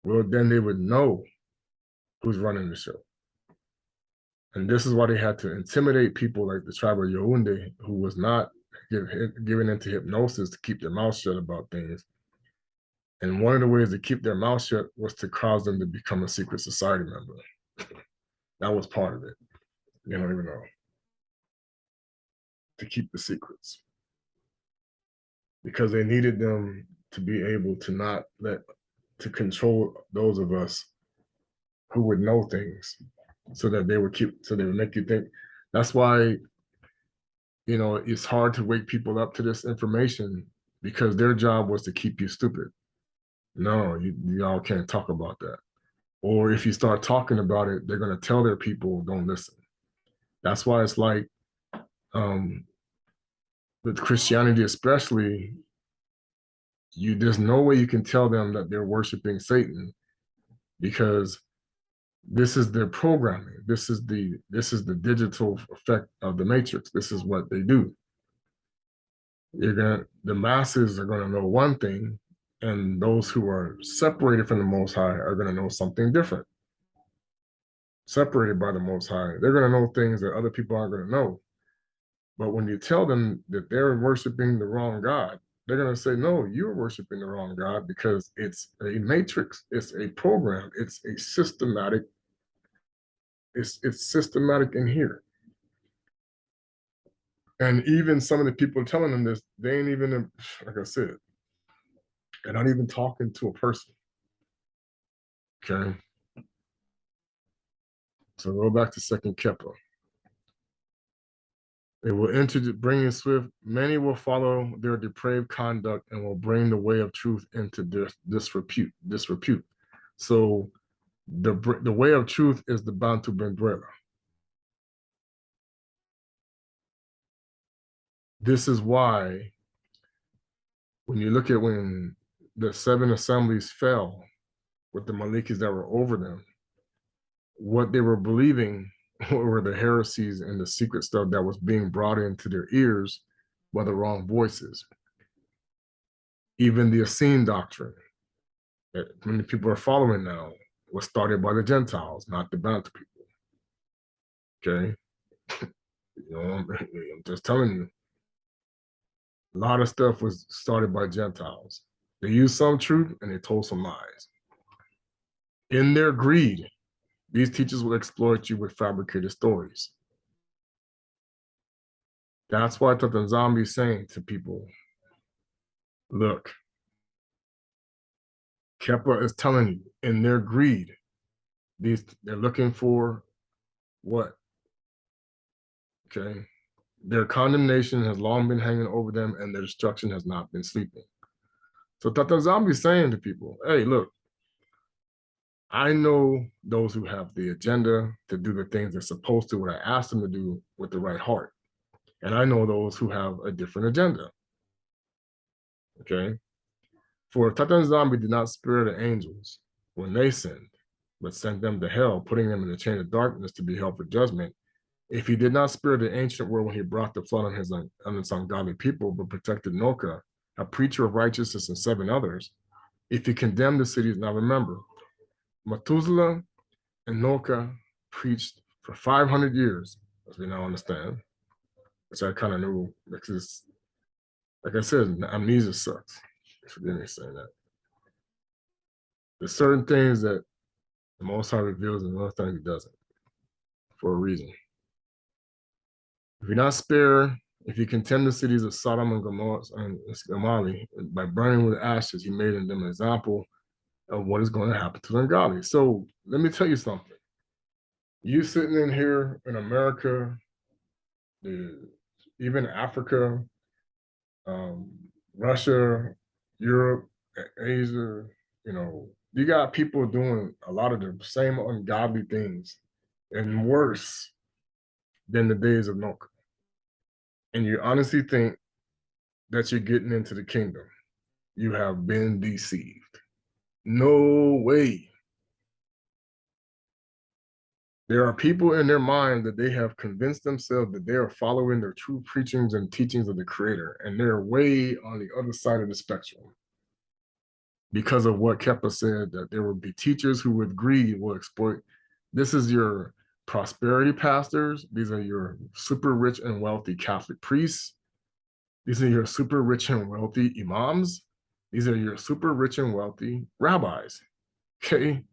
Well, then they would know who's running the show. And this is why they had to intimidate people like the tribe of Yaoundé, who was not given into hypnosis to keep their mouth shut about things. And one of the ways to keep their mouth shut was to cause them to become a secret society member. That was part of it. They don't even know. To keep the secrets. Because they needed them to be able to not to control those of us who would know things, so that they would make you think. That's why, it's hard to wake people up to this information, because their job was to keep you stupid. No, y'all can't talk about that. Or if you start talking about it, they're going to tell their people, don't listen. That's why it's like, with Christianity especially, there's no way you can tell them that they're worshiping Satan, because this is their programming. This is the digital effect of the matrix. This is what they do. The masses are going to know one thing, and those who are separated from the Most High are going to know something different. Separated by the Most High, they're going to know things that other people aren't going to know. But when you tell them that they're worshiping the wrong God, they're going to say, no, you're worshiping the wrong God, because it's a matrix, it's a program, it's a systematic, it's systematic in here. And even some of the people telling them this, they ain't even, like I said, they're not even talking to a person. Okay. So go back to second Kepler. They will bring in swift. Many will follow their depraved conduct and will bring the way of truth into disrepute. So the way of truth is the Bantu Benguela. This is why, when you look at when the 7 assemblies fell with the Malikis that were over them, what they were believing were the heresies and the secret stuff that was being brought into their ears by the wrong voices. Even the Essene doctrine that many people are following now was started by the Gentiles, not the Bantu people. Okay? I'm just telling you. A lot of stuff was started by Gentiles. They used some truth and they told some lies. In their greed, these teachers will exploit you with fabricated stories. That's why Tatanzambi is saying to people, look, Kepler is telling you, in their greed, they're looking for what? Okay. Their condemnation has long been hanging over them, and their destruction has not been sleeping. So Tatanzambi is saying to people, hey, look, I know those who have the agenda to do the things they're supposed to, what I asked them to do, with the right heart. And I know those who have a different agenda. Okay. For Tatanzambi did not spare the angels when they sinned, but sent them to hell, putting them in the chain of darkness to be held for judgment. If he did not spare the ancient world when he brought the flood on his ungodly people, but protected Noka, a preacher of righteousness, and 7 others, if he condemned the cities, now remember, Methuselah and Noka preached for 500 years, as we now understand, which I kind of knew, because, like I said, amnesia sucks. Forgive me saying that. There's certain things that the Most High reveals and other things he doesn't, for a reason. If you not spare, if you condemn the cities of Sodom and Gomorrah and Gomorrah by burning with ashes, he made in them an example of what is going to happen to the ungodly. So let me tell you something. You sitting in here in America, even Africa, Russia, Europe, Asia, you got people doing a lot of the same ungodly things and worse than the days of Noka. And you honestly think that you're getting into the kingdom. You have been deceived. No way. There are people in their mind that they have convinced themselves that they are following their true preachings and teachings of the Creator, and they're way on the other side of the spectrum. Because of what Kepler said, that there will be teachers who with greed will exploit. This is your prosperity pastors. These are your super rich and wealthy Catholic priests. These are your super rich and wealthy imams. These are your super rich and wealthy rabbis. Okay.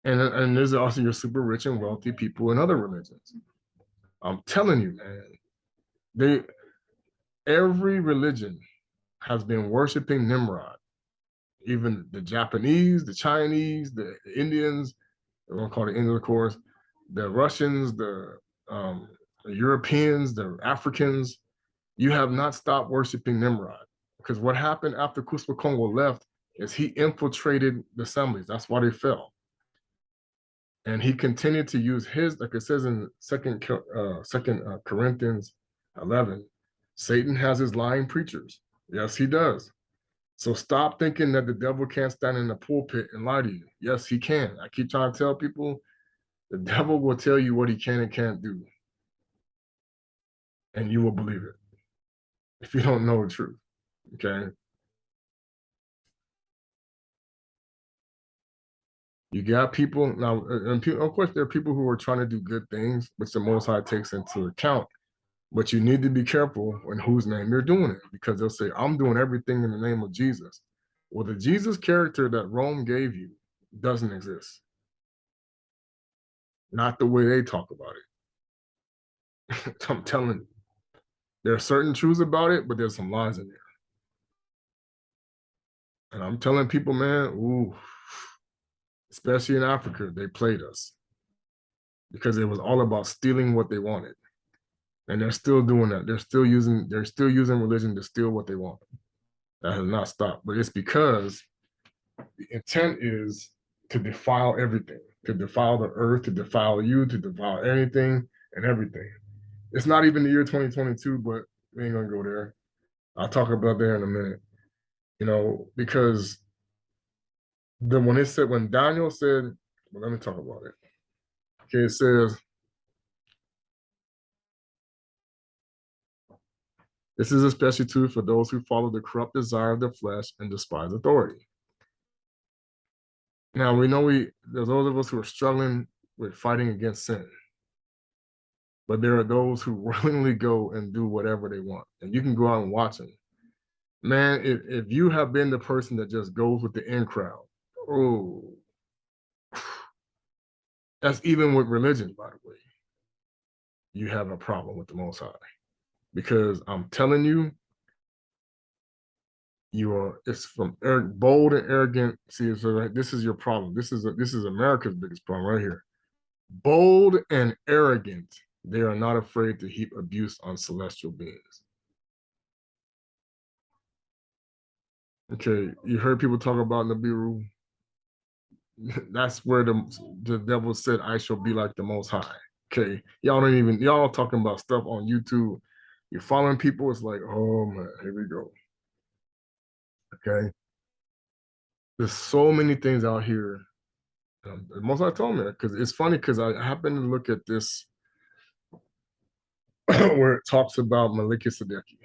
And there's also your super rich and wealthy people in other religions. I'm telling you, man, every religion has been worshiping Nimrod even the Japanese, the Chinese, the Indians, I won't call it Indians, of course, the Russians, the Europeans, the Africans, you have not stopped worshiping Nimrod. Because what happened after Kongo left is he infiltrated the assemblies. That's why they fell. And he continued to use his, like it says in Second Corinthians 11, Satan has his lying preachers. Yes, he does. So stop thinking that the devil can't stand in the pulpit and lie to you. Yes, he can. I keep trying to tell people the devil will tell you what he can and can't do, and you will believe it if you don't know the truth. Okay. You got people now, and of course, there are people who are trying to do good things, which the Most High takes into account. But you need to be careful in whose name you're doing it, because they'll say, I'm doing everything in the name of Jesus. Well, the Jesus character that Rome gave you doesn't exist. Not the way they talk about it. I'm telling you, there are certain truths about it, but there's some lies in there. And I'm telling people, man, ooh, especially in Africa, they played us because it was all about stealing what they wanted. And they're still doing that. They're still using religion to steal what they want. That has not stopped. But it's because the intent is to defile everything, to defile the earth, to defile you, to defile anything and everything. It's not even the year 2022, but we ain't gonna go there. I'll talk about that in a minute. Because when Daniel said, well, let me talk about it. Okay, it says, this is especially true for those who follow the corrupt desire of the flesh and despise authority. Now we know there's those of us who are struggling with fighting against sin. But there are those who willingly go and do whatever they want. And you can go out and watch them. Man, if you have been the person that just goes with the in crowd, oh, that's even with religion, by the way. You have a problem with the Most High. Because I'm telling you, it's from bold and arrogant. See, so this is your problem. This is America's biggest problem right here. Bold and arrogant, they are not afraid to heap abuse on celestial beings. Okay, you heard people talk about Nibiru. That's where the devil said, I shall be like the Most High. Okay, y'all talking about stuff on YouTube. You're following people, it's like, oh man, here we go. Okay, there's so many things out here. The Most High told me that, because it's funny, because I happen to look at this where it talks about Maliki Sadeki.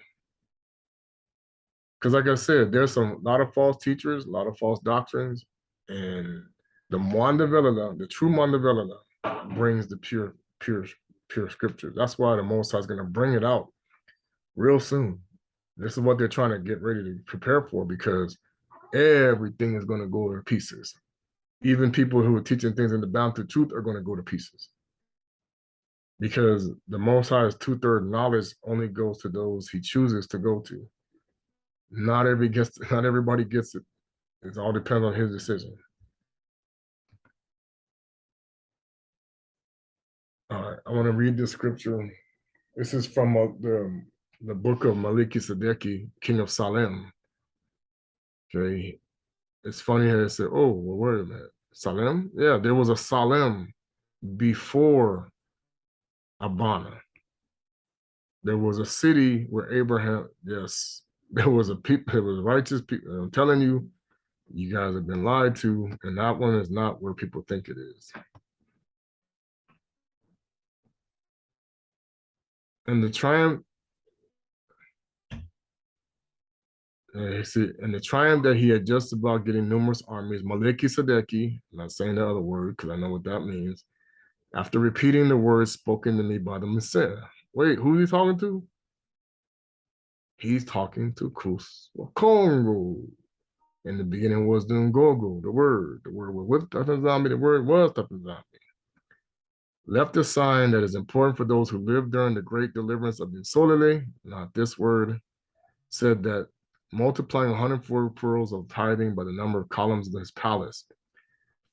Because like I said, there's a lot of false teachers, a lot of false doctrines, and the Mandavelana, the true Mandavelana, brings the pure scripture. That's why the Most High is going to bring it out real soon. This is what they're trying to get ready to prepare for, because everything is going to go to pieces. Even people who are teaching things in the bound to truth are going to go to pieces, because the Most High's 2/3 knowledge only goes to those he chooses to go to. Not everybody gets it. It all depends on his decision. All right, I want to read this scripture. This is from the book of Maliki Sadeki, king of Salem. Okay, it's funny how they say, oh, well, wait a minute, Salem? Yeah, there was a Salem before Abana. There was a city where Abraham, yes, there was righteous people. I'm telling you, you guys have been lied to, and that one is not where people think it is. And the triumph, and the triumph that he had just about getting numerous armies, Maliki Sadeki, I'm not saying the other word because I know what that means, after repeating the words spoken to me by the Messiah. Wait, who's he talking to? He's talking to Kongo. In the beginning was the Ngogo, the word. The word was with Tatanzami, the word was Tatanzami. Left a sign that is important for those who lived during the great deliverance of the Solele, not this word, said that multiplying 104 pearls of tithing by the number of columns of his palace.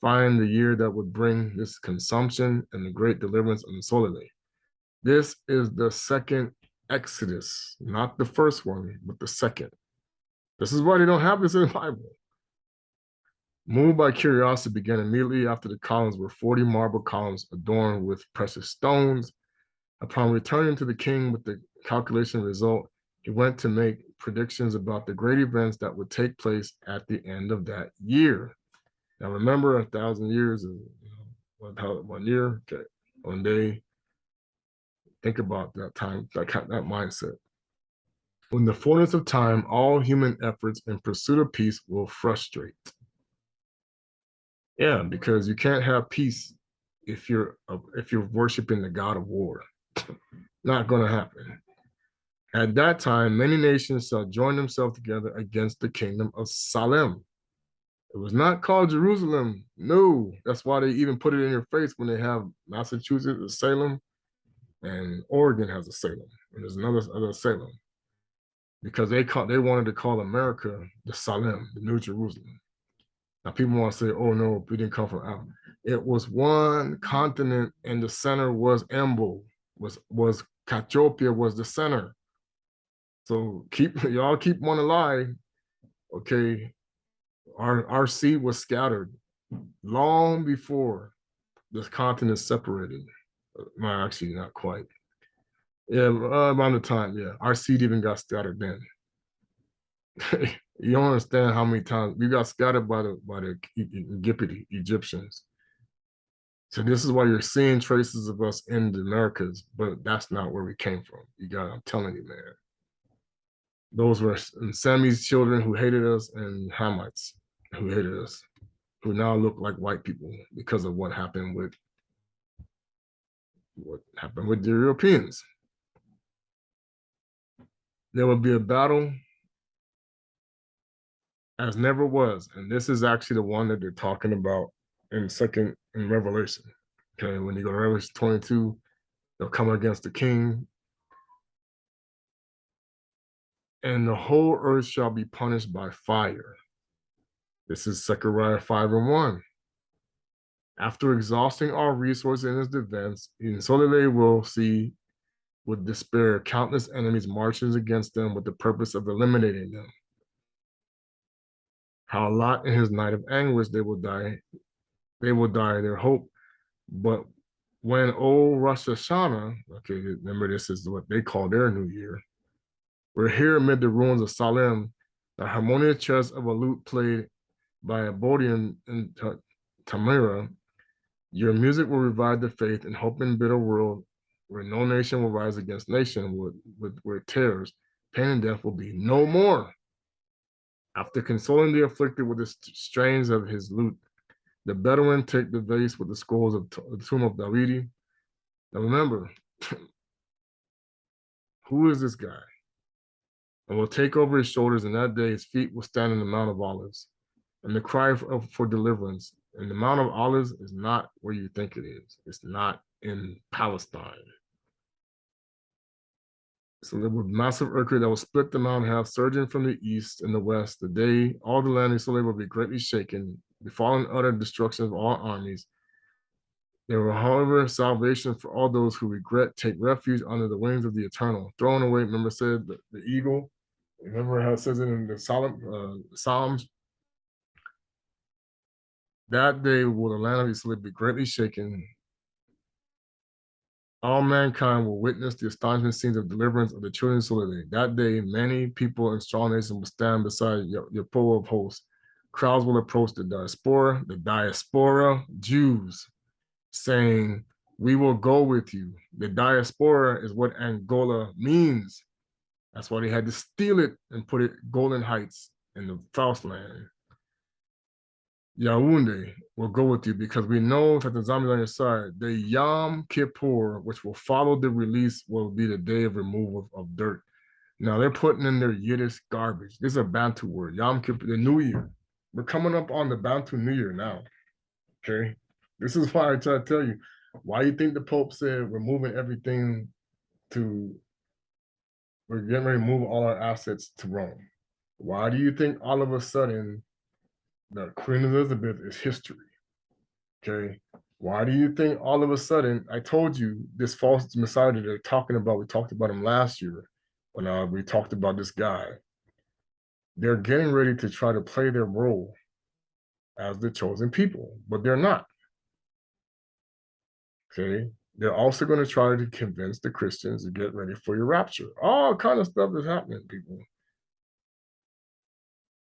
Find the year that would bring this consumption and the great deliverance of the Solely. This is the second Exodus, not the first one, but the second. This is why they don't have this in the Bible. Moved by curiosity, began immediately after the columns were 40 marble columns adorned with precious stones. Upon returning to the king with the calculation result, he went to make predictions about the great events that would take place at the end of that year. Now remember, 1,000 years is 1 year, okay, 1 day. Think about that time, that mindset. In the fullness of time, all human efforts in pursuit of peace will frustrate. Yeah, because you can't have peace if you're worshiping the God of war. Not going to happen. At that time, many nations shall join themselves together against the kingdom of Salem. It was not called Jerusalem. No, that's why they even put it in your face when they have Massachusetts, a Salem, and Oregon has a Salem, and there's another Salem, because they wanted to call America the Salem, the New Jerusalem. Now people want to say, "Oh no, we didn't come from Africa." It was one continent, and the center was Embo, was Cassiopea was the center. So y'all keep one alive, okay? Our seed was scattered long before this continent separated. Well, actually, not quite. Yeah, around the time, yeah, our seed even got scattered then. You don't understand how many times we got scattered by the Egyptians. So this is why you're seeing traces of us in the Americas, but that's not where we came from. I'm telling you, man. Those were Sammy's children who hated us and Hamites who hated us, who now look like white people because of what happened with the Europeans. There will be a battle as never was, and this is actually the one that they're talking about in Revelation. Okay, when you go to Revelation 22, they'll come against the king, and the whole earth shall be punished by fire. This is Zechariah 5:1. After exhausting all resources in his defense, Solele will see with despair countless enemies marching against them with the purpose of eliminating them. How Lot in his night of anguish they will die their hope. But when old Rosh Hashanah, okay, remember this is what they call their new year. We're here amid the ruins of Salem, the harmonious chest of a lute played by a Bodian in Tamira. Your music will revive the faith and hope in a bitter world where no nation will rise against nation with tears. Pain and death will be no more. After consoling the afflicted with the strains of his lute, the Bedouin take the vase with the scrolls of the tomb of Dawidi. Now remember, who is this guy? And will take over his shoulders, and that day his feet will stand in the Mount of Olives. And the cry for deliverance. And the Mount of Olives is not where you think it is. It's not in Palestine. So there was massive earthquake that will split the mountain in half, surging from the east and the west. The day all the land of Israel will be greatly shaken, befalling utter destruction of all armies. There will, however, salvation for all those who regret, take refuge under the wings of the eternal. Thrown away, remember, said the eagle. Remember how it says it in the Psalms? That day will the land of Israel be greatly shaken. All mankind will witness the astonishing scenes of deliverance of the children of Israel. That day, many people and strong nations will stand beside your pole of hosts. Crowds will approach the diaspora Jews, saying, "We will go with you." The diaspora is what Angola means. That's why they had to steal it and put it Golden Heights in the Faust land. Yaoundé will go with you because we know that the zombies on your side. The Yom Kippur, which will follow the release, will be the day of removal of dirt. Now they're putting in their Yiddish garbage. This is a Bantu word, Yom Kippur, the New Year. We're coming up on the Bantu New Year now, okay? This is why I try to tell you, why you think the Pope said we're moving everything we're getting ready to move all our assets to Rome. Why do you think all of a sudden that Queen Elizabeth is history? Okay. Why do you think all of a sudden, I told you this false Messiah that they're talking about, we talked about him last year when we talked about this guy. They're getting ready to try to play their role as the chosen people, but they're not. Okay. They're also going to try to convince the Christians to get ready for your rapture. All kind of stuff is happening, people.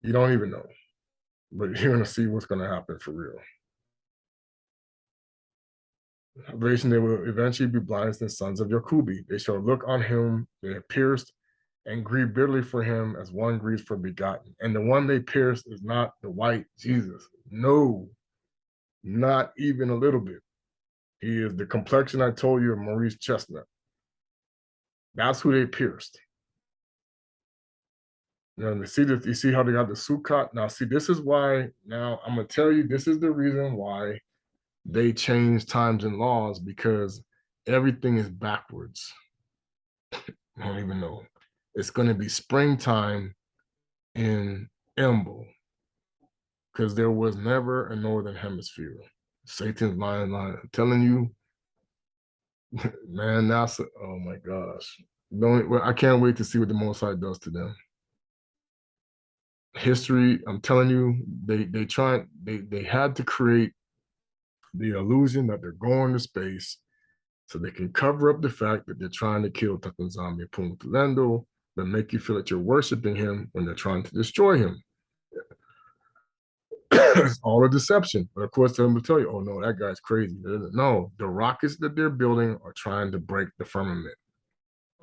You don't even know, but you're going to see what's going to happen for real. Revelation, they will eventually be blind as the sons of Yakubi. They shall look on him they have pierced and grieve bitterly for him as one grieves for begotten. And the one they pierced is not the white Jesus. No, not even a little bit. He is the complexion I told you of Maurice Chestnut. That's who they pierced. You know, you see how they got the Sukkot? Now, see, this is why, now I'm going to tell you, this is the reason why they changed times and laws, because everything is backwards. I don't even know. It's going to be springtime in Emble because there was never a northern hemisphere. Satan's lying. I'm telling you, man, NASA, oh my gosh. I can't wait to see what the Most High does to them. History, I'm telling you, they had to create the illusion that they're going to space so they can cover up the fact that they're trying to kill Tatanzami Puntalendo, but make you feel that you're worshiping him when they're trying to destroy him. It's all a deception. But of course, them will tell you, oh no, that guy's crazy. No, the rockets that they're building are trying to break the firmament.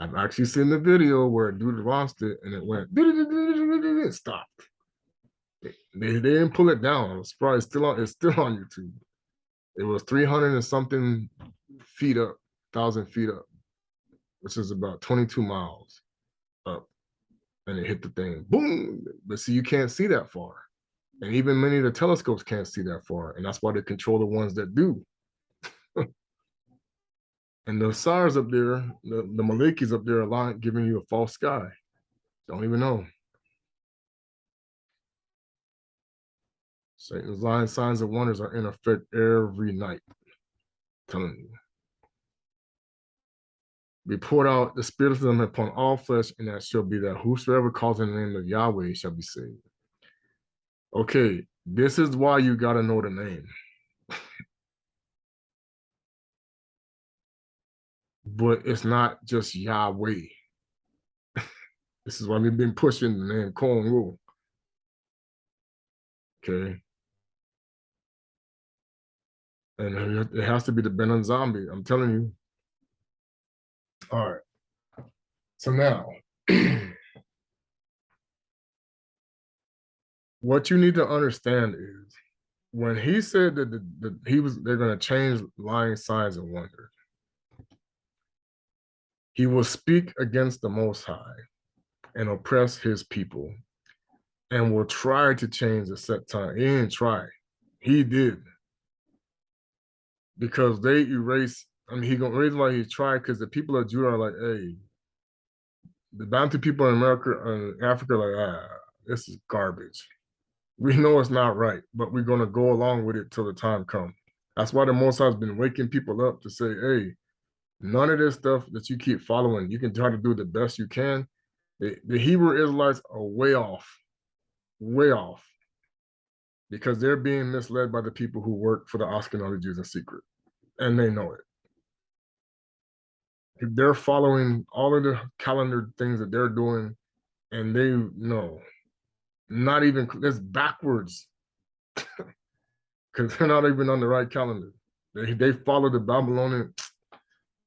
I've actually seen the video where a dude launched it and it went, it stopped. They didn't pull it down. It's probably it's still on YouTube. It was 300 and something feet up, 1,000 feet up, which is about 22 miles up. And it hit the thing, boom. But see, you can't see that far. And even many of the telescopes can't see that far. And that's why they control the ones that do. And the SARS up there, the Malikis up there are giving you a false sky. Don't even know. Satan's lying signs and wonders are in effect every night. I'm telling you. Be poured out the spirit of them upon all flesh, and that shall be that whosoever calls in the name of Yahweh shall be saved. Okay, this is why you got to know the name. But it's not just Yahweh. This is why we've been pushing the name Kongo. Okay. And it has to be the Bena zombie. I'm telling you. All right. So now, what you need to understand is when he said that they're going to change lying signs and wonders, he will speak against the Most High and oppress his people and will try to change the set time. He didn't try. He did. Because they erase, I mean, the reason why he tried, because the people of Judah are like, hey, the bounty people in America, Africa, are like, this is garbage. We know it's not right, but we're going to go along with it till the time comes. That's why the Most High has been waking people up to say, hey, none of this stuff that you keep following, you can try to do the best you can. The Hebrew Israelites are way off, because they're being misled by the people who work for the Ashkenazi Jews in secret, and they know it. They're following all of the calendar things that they're doing, and they know, not even, it's backwards, because they're not even on the right calendar. They follow the Babylonian,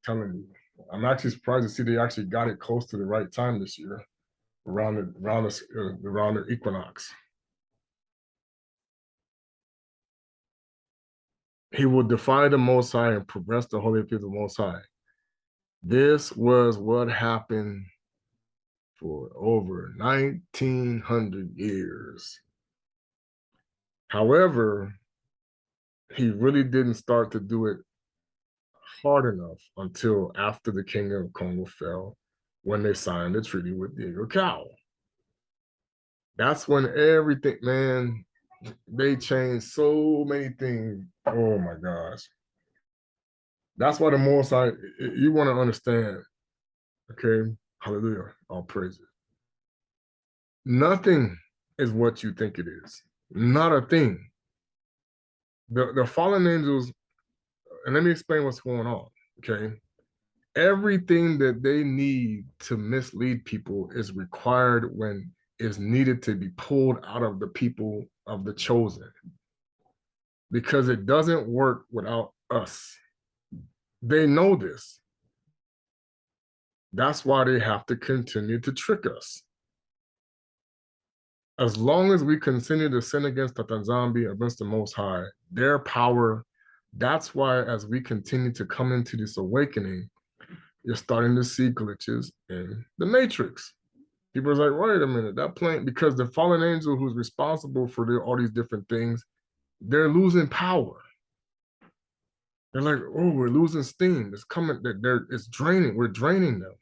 telling you. I'm actually surprised to see they actually got it close to the right time this year, around the equinox. He will defy the Most High and progress the holy people of the Most High. This was what happened for over 1,900 years. However, he really didn't start to do it hard enough until after the kingdom of Kongo fell, when they signed the treaty with Diego Cao. That's when everything, man, they changed so many things. Oh my gosh. That's why the Most High, you want to understand, okay? Hallelujah. All praises. Nothing is what you think it is. Not a thing. The fallen angels, and let me explain what's going on, okay? Everything that they need to mislead people is required when is needed to be pulled out of the people of the chosen, because it doesn't work without us. They know this. That's why they have to continue to trick us. As long as we continue to sin against the Tanzambi, against the Most High, their power, that's why as we continue to come into this awakening, you're starting to see glitches in the matrix. People are like, wait a minute, that plane, because the fallen angel who's responsible for all these different things, they're losing power. They're like, oh, we're losing steam. It's coming, it's draining, we're draining them.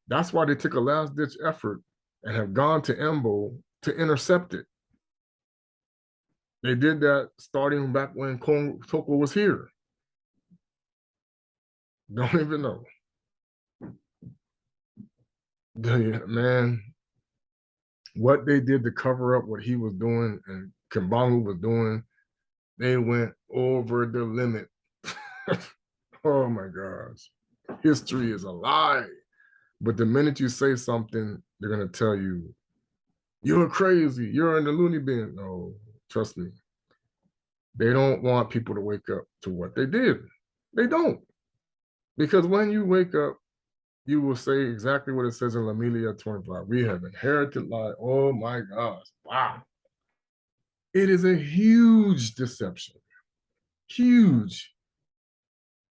That's why they took a last ditch effort and have gone to Embo to intercept it. They did that starting back when Kongo was here. Don't even know. Man, what they did to cover up what he was doing and Kimbangu was doing, they went over the limit. Oh my gosh. History is a lie. But the minute you say something, they're going to tell you, you're crazy. You're in the loony bin. No, trust me. They don't want people to wake up to what they did. They don't. Because when you wake up, you will say exactly what it says in Lamilia 25. We have inherited lie. Oh my gosh. Wow. It is a huge deception. Huge.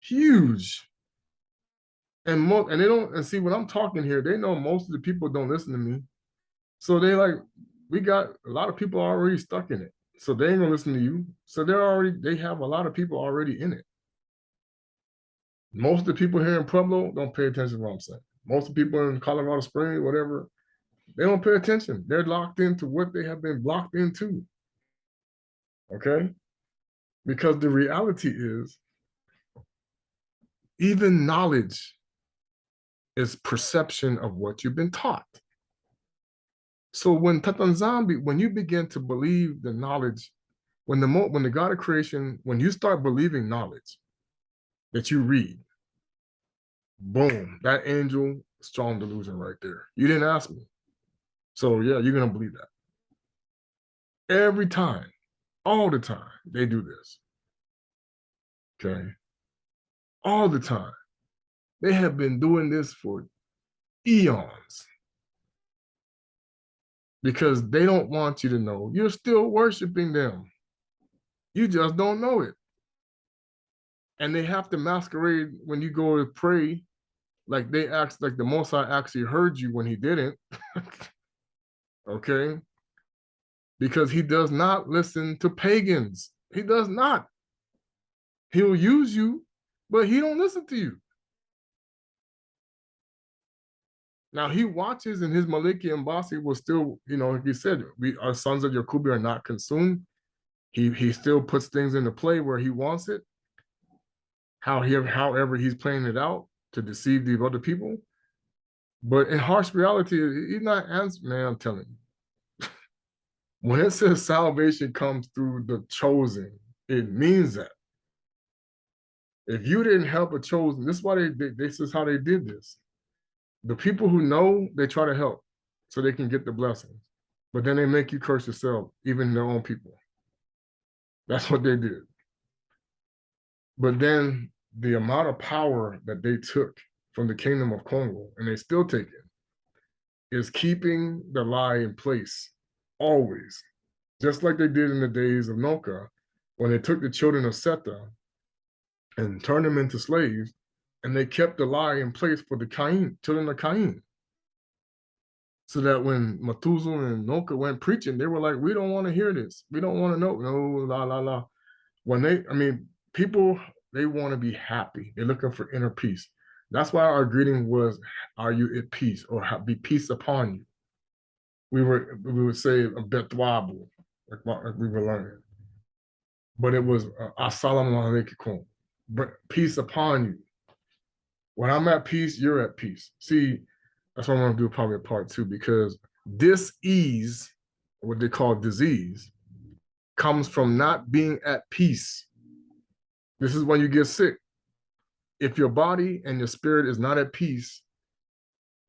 Huge. And they don't, and see, when I'm talking here, they know most of the people don't listen to me. So they like, we got a lot of people already stuck in it. So they ain't gonna listen to you. So they have a lot of people already in it. Most of the people here in Pueblo don't pay attention to what I'm saying. Most of the people in Colorado Springs, whatever, they don't pay attention. They're locked into what they have been blocked into. Okay? Because the reality is, even knowledge is perception of what you've been taught. So when Tatanzambi, when you begin to believe the knowledge, when the God of creation, when you start believing knowledge that you read, boom, that angel, strong delusion right there. You didn't ask me. So yeah, you're gonna believe that. Every time, all the time, they do this. Okay. All the time. They have been doing this for eons. Because they don't want you to know you're still worshiping them. You just don't know it. And they have to masquerade when you go to pray, like they act like the Most High actually heard you when he didn't. Okay? Because he does not listen to pagans. He does not. He'll use you, but he don't listen to you. Now he watches, and his Maliki and Basi will still, like he said, our sons of Yakubi are not consumed. He still puts things into play where he wants it. However he's playing it out to deceive the other people. But in harsh reality, he's not answering, man, I'm telling you. When it says salvation comes through the chosen, it means that. If you didn't help a chosen, this is why this is how they did this. The people who know, they try to help so they can get the blessings. But then they make you curse yourself, even their own people. That's what they did. But then the amount of power that they took from the kingdom of Kongo, and they still take it, is keeping the lie in place always. Just like they did in the days of Noka, when they took the children of Seta and turned them into slaves, and they kept the lie in place for the Cain, children of Cain. So that when Methuselah and Noka went preaching, they were like, we don't want to hear this. We don't want to know. No, la, la, la. People, they want to be happy. They're looking for inner peace. That's why our greeting was, are you at peace, or be peace upon you? we would say a betwabu, like we were learning. But it was assalamu alaikum, peace upon you. When I'm at peace, you're at peace. See, that's what I'm gonna do probably a part two, because dis-ease, what they call disease, comes from not being at peace. This is when you get sick. If your body and your spirit is not at peace,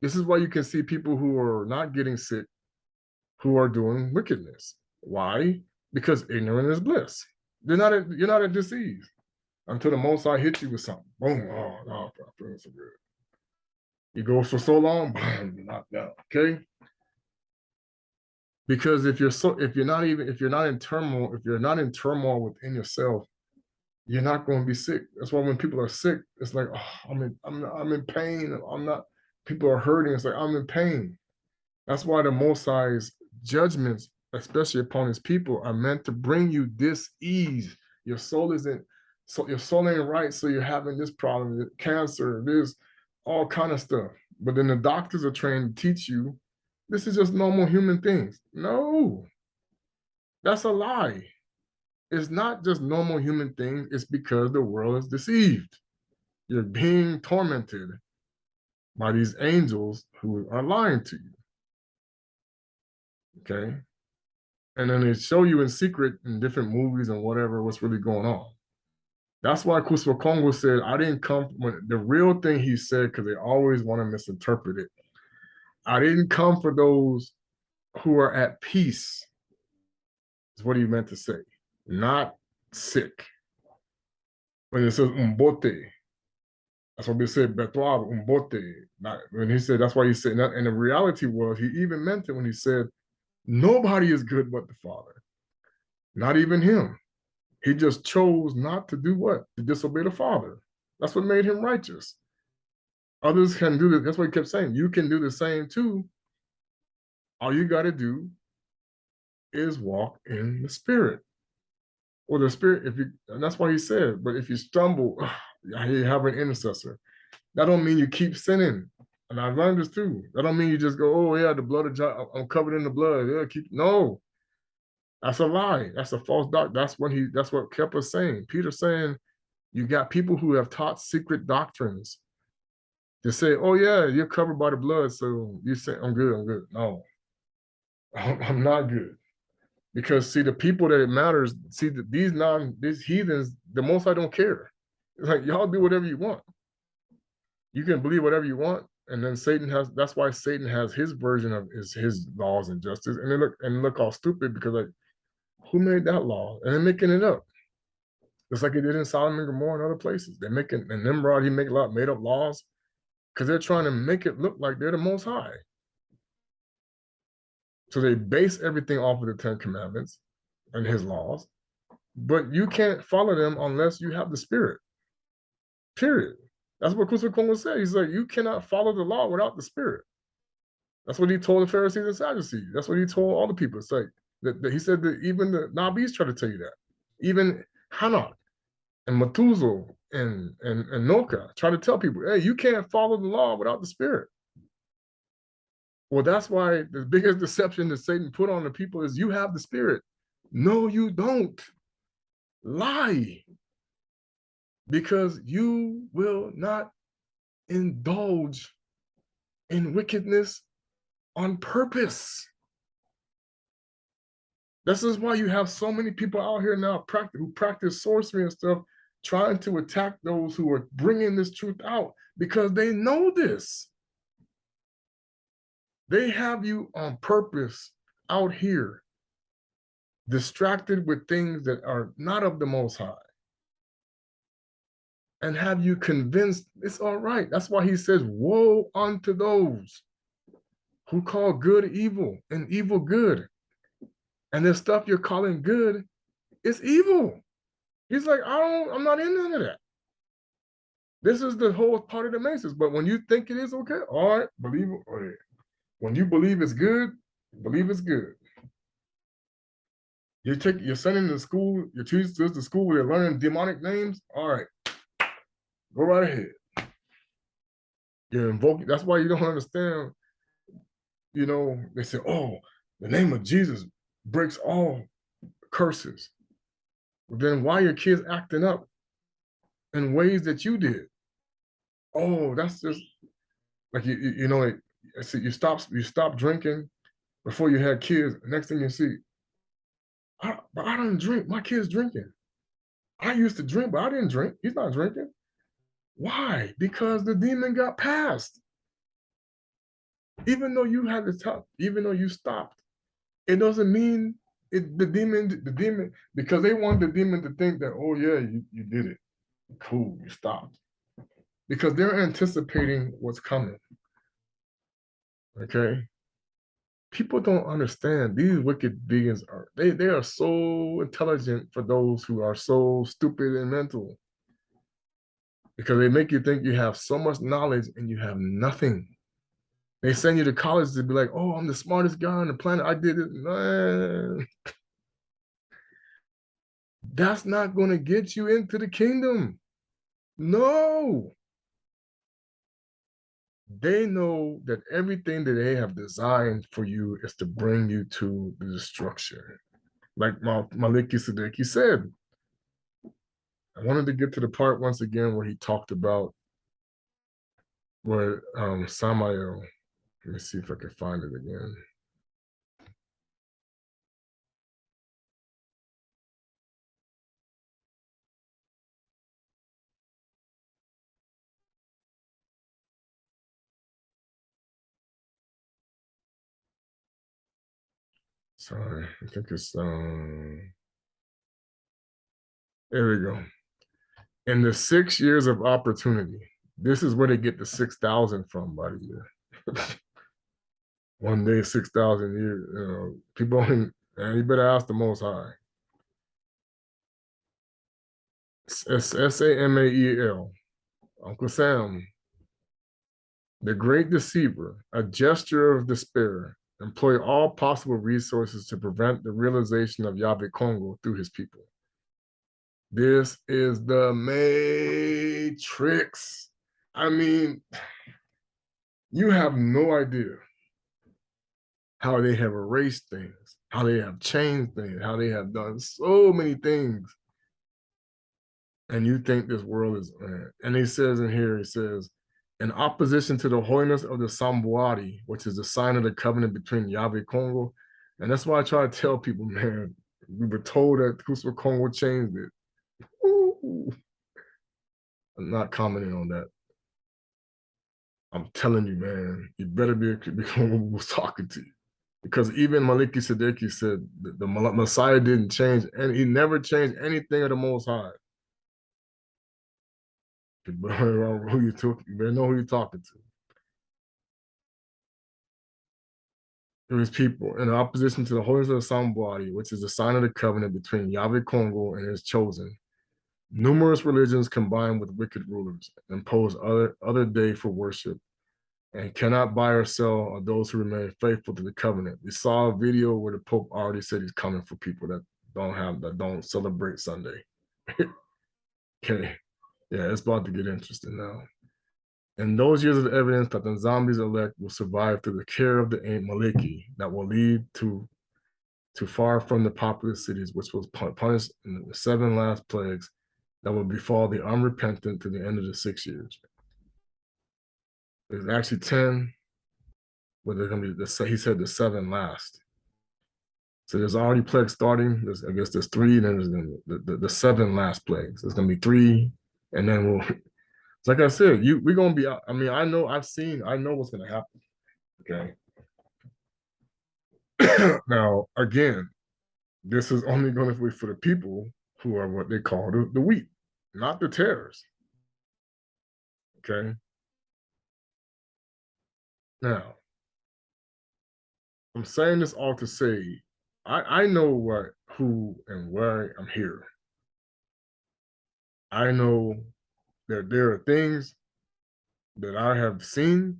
this is why you can see people who are not getting sick, who are doing wickedness. Why? Because ignorance is bliss. You're not at disease until the Most High hits you with something. Boom! Oh no, I'm feeling so good. You go for so long, boom, you're knocked down. Okay. Because if you're not in turmoil within yourself, you're not going to be sick. That's why when people are sick, it's like, oh, I'm in pain. I'm not. People are hurting. It's like, I'm in pain. That's why the Most High's judgments, especially upon His people, are meant to bring you dis-ease. Your soul isn't, so your soul ain't right. So you're having this problem, cancer, this, all kind of stuff. But then the doctors are trained to teach you this is just normal human things. No, that's a lie. It's not just normal human things. It's because the world is deceived. You're being tormented by these angels who are lying to you. Okay. And then they show you in secret in different movies and whatever what's really going on. That's why Kongo said, I didn't come when the real thing he said, because they always want to misinterpret it. I didn't come for those who are at peace, is what he meant to say, not sick. When it says umbote, that's what they said, betwab, umbote. When he said, that's why he said that. And the reality was, he even meant it when he said, nobody is good but the Father, not even him. He just chose not to do what? To disobey the Father. That's what made him righteous. Others can do this. That's what he kept saying. You can do the same too. All you got to do is walk in the Spirit. Or the Spirit, and that's why he said, but if you stumble, you have an intercessor. That don't mean you keep sinning. And I've learned this too. That don't mean you just go, oh yeah, the blood of John, I'm covered in the blood. Yeah, no. That's a lie. That's a false doctrine. That's what kept us saying. Peter saying, you got people who have taught secret doctrines to say, oh yeah, you're covered by the blood, so you say, I'm good. No, I'm not good. Because see, the people that it matters, see these heathens, the Most High don't care. It's like, y'all do whatever you want. You can believe whatever you want. And then that's why Satan has his version of his laws and justice. And they look all stupid because like, who made that law? And they're making it up. Just like he did in Sodom and Gomorrah and other places. They're making, and Nimrod, he made up laws because they're trying to make it look like they're the Most High. So they base everything off of the 10 Commandments and his laws, but you can't follow them unless you have the Spirit, period. That's what Kongo said. He's like, you cannot follow the law without the Spirit. That's what he told the Pharisees and Sadducees. That's what he told all the people. It's like, that he said that even the Nabis try to tell you that. Even Hanok and Methuselah and Noka try to tell people, hey, you can't follow the law without the Spirit. Well, that's why the biggest deception that Satan put on the people is you have the Spirit. No, you don't. Lie. Because you will not indulge in wickedness on purpose. This is why you have so many people out here now who practice sorcery and stuff, trying to attack those who are bringing this truth out because they know this. They have you on purpose out here, distracted with things that are not of the Most High, and have you convinced it's all right. That's why he says, woe unto those who call good evil and evil good. And the stuff you're calling good is evil. He's like, I'm not in none of that. This is the whole part of the message. But when you think it is okay, all right, believe it. When you believe it's good, believe it's good. You take your son into school, your teachers to school where they're learning demonic names. All right, go right ahead. You're invoking. That's why you don't understand They say, oh, the name of Jesus breaks all curses. Then why are your kids acting up in ways that you did? Oh, that's just like I see you stop drinking before you had kids. Next thing you see, but I don't drink. My kid's drinking. I used to drink, but I didn't drink. He's not drinking. Why? Because the demon got passed. Even though you had to stop, even though you stopped, it doesn't mean the demon, because they want the demon to think that, oh yeah, you did it. Cool, you stopped. Because they're anticipating what's coming. Okay. People don't understand these wicked beings they are so intelligent for those who are so stupid and mental, because they make you think you have so much knowledge and you have nothing. They send you to college to be like, oh, I'm the smartest guy on the planet. I did it. Man, that's not going to get you into the kingdom. No. They know that everything that they have designed for you is to bring you to the destruction. Like Maliki Siddiqui said, I wanted to get to the part once again where he talked about where Samael, let me see if I can find it again. Sorry, I think it's there we go. In the 6 years of opportunity, this is where they get the 6,000 from by the year. One day, 6,000 years. People only, and you better ask the Most High. Samael, Uncle Sam, the great deceiver, a gesture of despair, employ all possible resources to prevent the realization of Yahweh Kongo through his people. This is the matrix. I mean, you have no idea how they have erased things, how they have changed things, how they have done so many things. And you think this world is, and he says in here, he says, in opposition to the holiness of the Sambuadi, which is the sign of the covenant between Yahweh Kongo. And that's why I try to tell people, man, we were told that Kuswa Kongo changed it. Ooh. I'm not commenting on that. I'm telling you, man, you better be who was talking to you. Because even Maliki Siddiqui said the Messiah didn't change, and he never changed anything of the Most High. You better know who you're talking to. His people in opposition to the holiness of the Sambwadi, which is the sign of the covenant between Yahweh Kongo and his chosen. Numerous religions combine with wicked rulers, impose other day for worship, and cannot buy or sell of those who remain faithful to the covenant. We saw a video where the Pope already said he's coming for people that don't celebrate Sunday. Okay. Yeah, it's about to get interesting now. And those years of evidence that the zombies elect will survive through the care of the Aunt Maliki that will lead to far from the populous cities, which was punished in the 7 last plagues that will befall the unrepentant to the end of the 6 years. There's actually 10, but there's going to be, he said the 7 last. So there's already plagues starting. I guess there's 3, and then there's going to be the 7 last plagues. There's going to be 3, and then like I said, we're going to be, I mean, I know what's going to happen. Okay. Now, again, this is only going to be for the people who are what they call the wheat, not the tares. Okay. Now, I'm saying this all to say, I know who and why I'm here. I know that there are things that I have seen.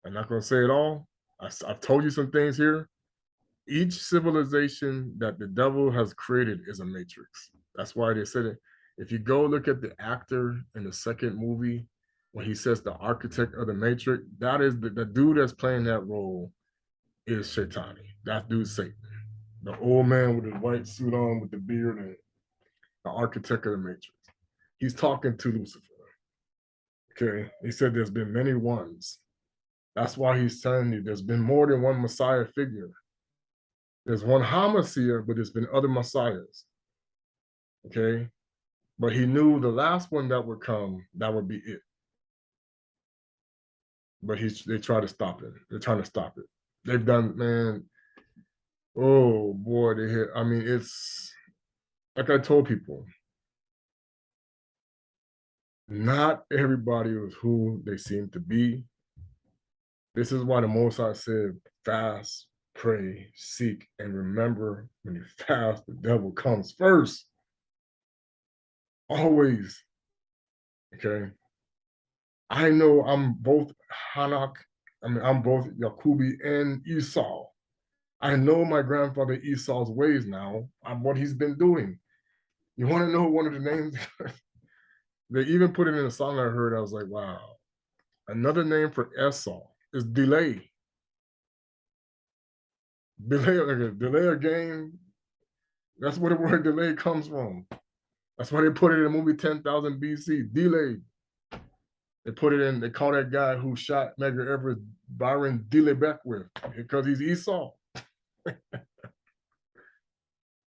I'm not going to say it all. I've told you some things here. Each civilization that the devil has created is a matrix. That's why they said it. If you go look at the actor in the second movie, when he says the architect of the matrix, that is the dude that's playing that role is Shaitani. That dude's Satan. The old man with his white suit on with the beard and the architect of the matrix. He's talking to Lucifer. Okay. He said there's been many ones. That's why he's telling you there's been more than one Messiah figure. There's one Hamashiach, but there's been other Messiahs. Okay. But he knew the last one that would come, that would be it. But they try to stop it. They're trying to stop it. They've done, man. Oh boy, they hit. I mean, it's like I told people, not everybody is who they seem to be. This is why the Most High said, fast, pray, seek, and remember when you fast, the devil comes first. Always. Okay. I know I'm both Hanak, I'm both Yakubi and Esau. I know my grandfather Esau's ways now, what he's been doing. You want to know one of the names? They even put it in a song I heard. I was like, wow. Another name for Esau is delay. Delay a game. That's where the word delay comes from. That's why they put it in the movie 10,000 BC. Delay. They put it in, they call that guy who shot Medgar Evers Byron Delay Beckwith because he's Esau.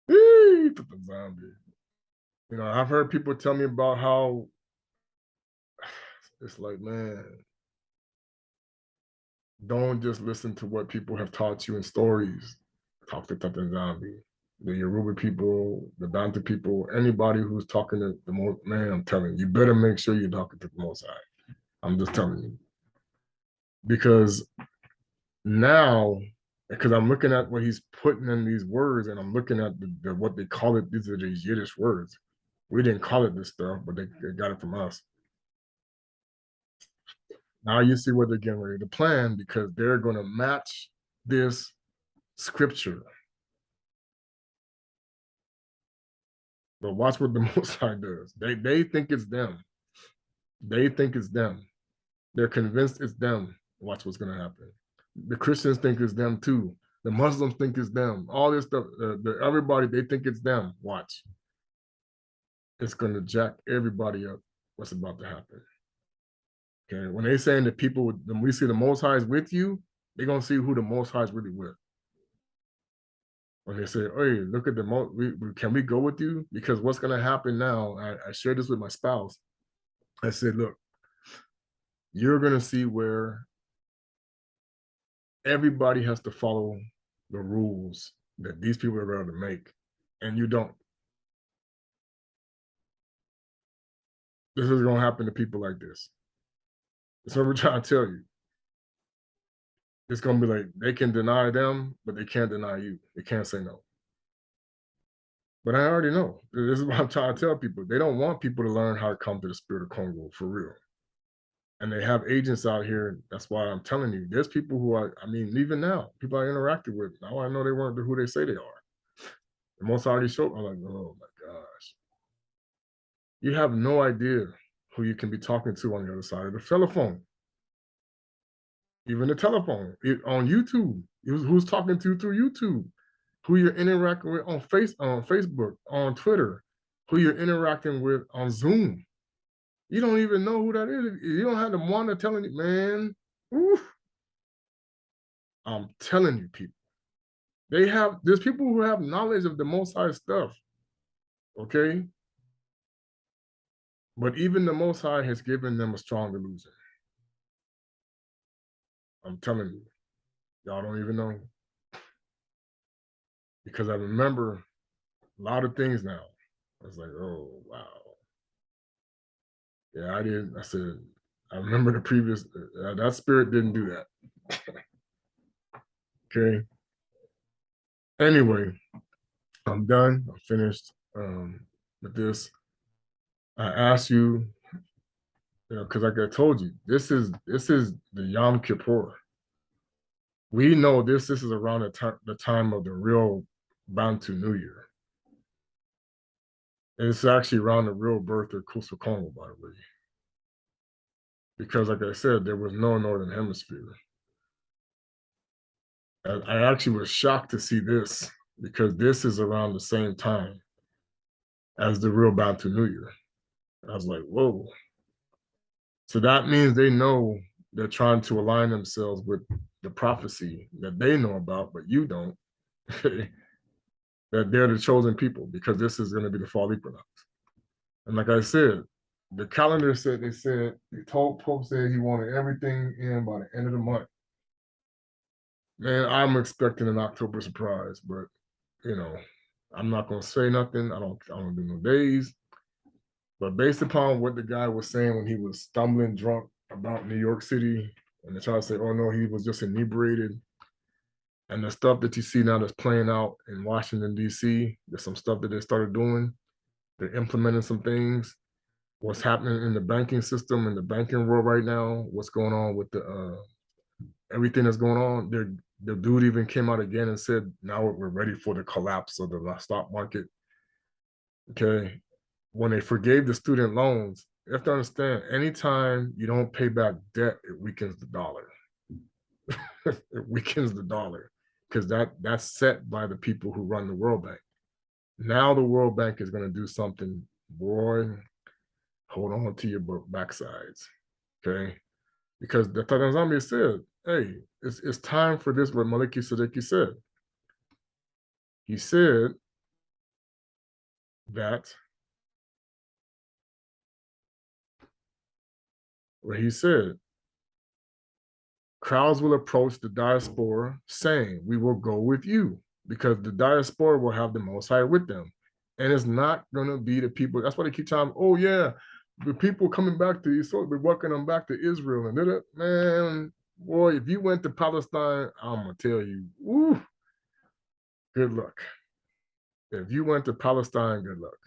He took the zombie. You know, I've heard people tell me about how it's like, man, don't just listen to what people have taught you in stories. Talk to Tata Zombie, the Yoruba people, the Bantu people, anybody who's talking to the most, man, I'm telling you, you better make sure you're talking to the Most High. I'm just telling you. Because now, because I'm looking at what he's putting in these words and I'm looking at what they call it, these are these Yiddish words. We didn't call it this stuff, but they got it from us. Now you see what they're getting ready to plan because they're going to match this scripture. But watch what the Most High does. They think it's them. They think it's them. They're convinced it's them. Watch what's going to happen. The Christians think it's them too. The Muslims think it's them. All this stuff, everybody, they think it's them. Watch. It's going to jack everybody up what's about to happen. Okay. When they're saying that people, when we see the Most High is with you, they're going to see who the Most High is really with. When they say, hey, look at the can we go with you? Because what's going to happen now, I shared this with my spouse. I said, look, you're going to see where everybody has to follow the rules that these people are going to make, and you don't. This is going to happen to people like this. That's what we're trying to tell you. It's going to be like they can deny them, but they can't deny you. They can't say no. But I already know. This is what I'm trying to tell people. They don't want people to learn how to come to the spirit of Kongo for real. And they have agents out here. That's why I'm telling you, there's people who I mean, even now, people I interacted with, now I know they weren't who they say they are. The most already showed, I'm like, oh my gosh. You have no idea who you can be talking to on the other side of the telephone. Even the telephone, on YouTube, who's talking to you through YouTube, who you're interacting with on Facebook, on Twitter, who you're interacting with on Zoom. You don't even know who that is. You don't have the one that's telling you, man. Oof. I'm telling you, people. There's people who have knowledge of the Most High stuff. Okay. But even the Most High has given them a strong delusion. I'm telling you, y'all don't even know. Because I remember a lot of things now. I was like, oh, wow. Yeah, I said, I remember the previous, that spirit didn't do that. Okay. Anyway, I'm done. I'm finished with this. I asked you, because like I told you, this is the Yom Kippur. We know this is around the time of the real Bantu New Year. And it's actually around the real birth of Kongo, by the way. because, like I said, there was no Northern Hemisphere. I actually was shocked to see this because this is around the same time as the real Bantu New Year. I was like, whoa. So that means they know they're trying to align themselves with the prophecy that they know about, but you don't. That they're the chosen people because this is going to be the fall equinox. And like I said, the calendar said they told Pope said he wanted everything in by the end of the month. Man, I'm expecting an October surprise, but you know, I'm not gonna say nothing. I don't do no days. But based upon what the guy was saying when he was stumbling drunk about New York City, and they try to say, oh no, he was just inebriated. And the stuff that you see now that's playing out in Washington, D.C., there's some stuff that they started doing. They're implementing some things. What's happening in the banking system, in the banking world right now, what's going on with the everything that's going on. The dude even came out again and said, now we're ready for the collapse of the stock market. Okay. When they forgave the student loans, you have to understand, anytime you don't pay back debt, it weakens the dollar. It weakens the dollar because that's set by the people who run the World Bank. Now the World Bank is going to do something, boy, hold on to your backsides. Okay. Because the Tanzania said, hey, it's time for this, what Maliki Siddiqui said. He said that, where he said, crowds will approach the diaspora saying, we will go with you, because the diaspora will have the Most High with them. And it's not going to be the people. That's why they keep telling, oh, yeah, the people coming back to Israel, we're welcoming them back to Israel. And man, boy, if you went to Palestine, I'm going to tell you, ooh, good luck. If you went to Palestine, good luck.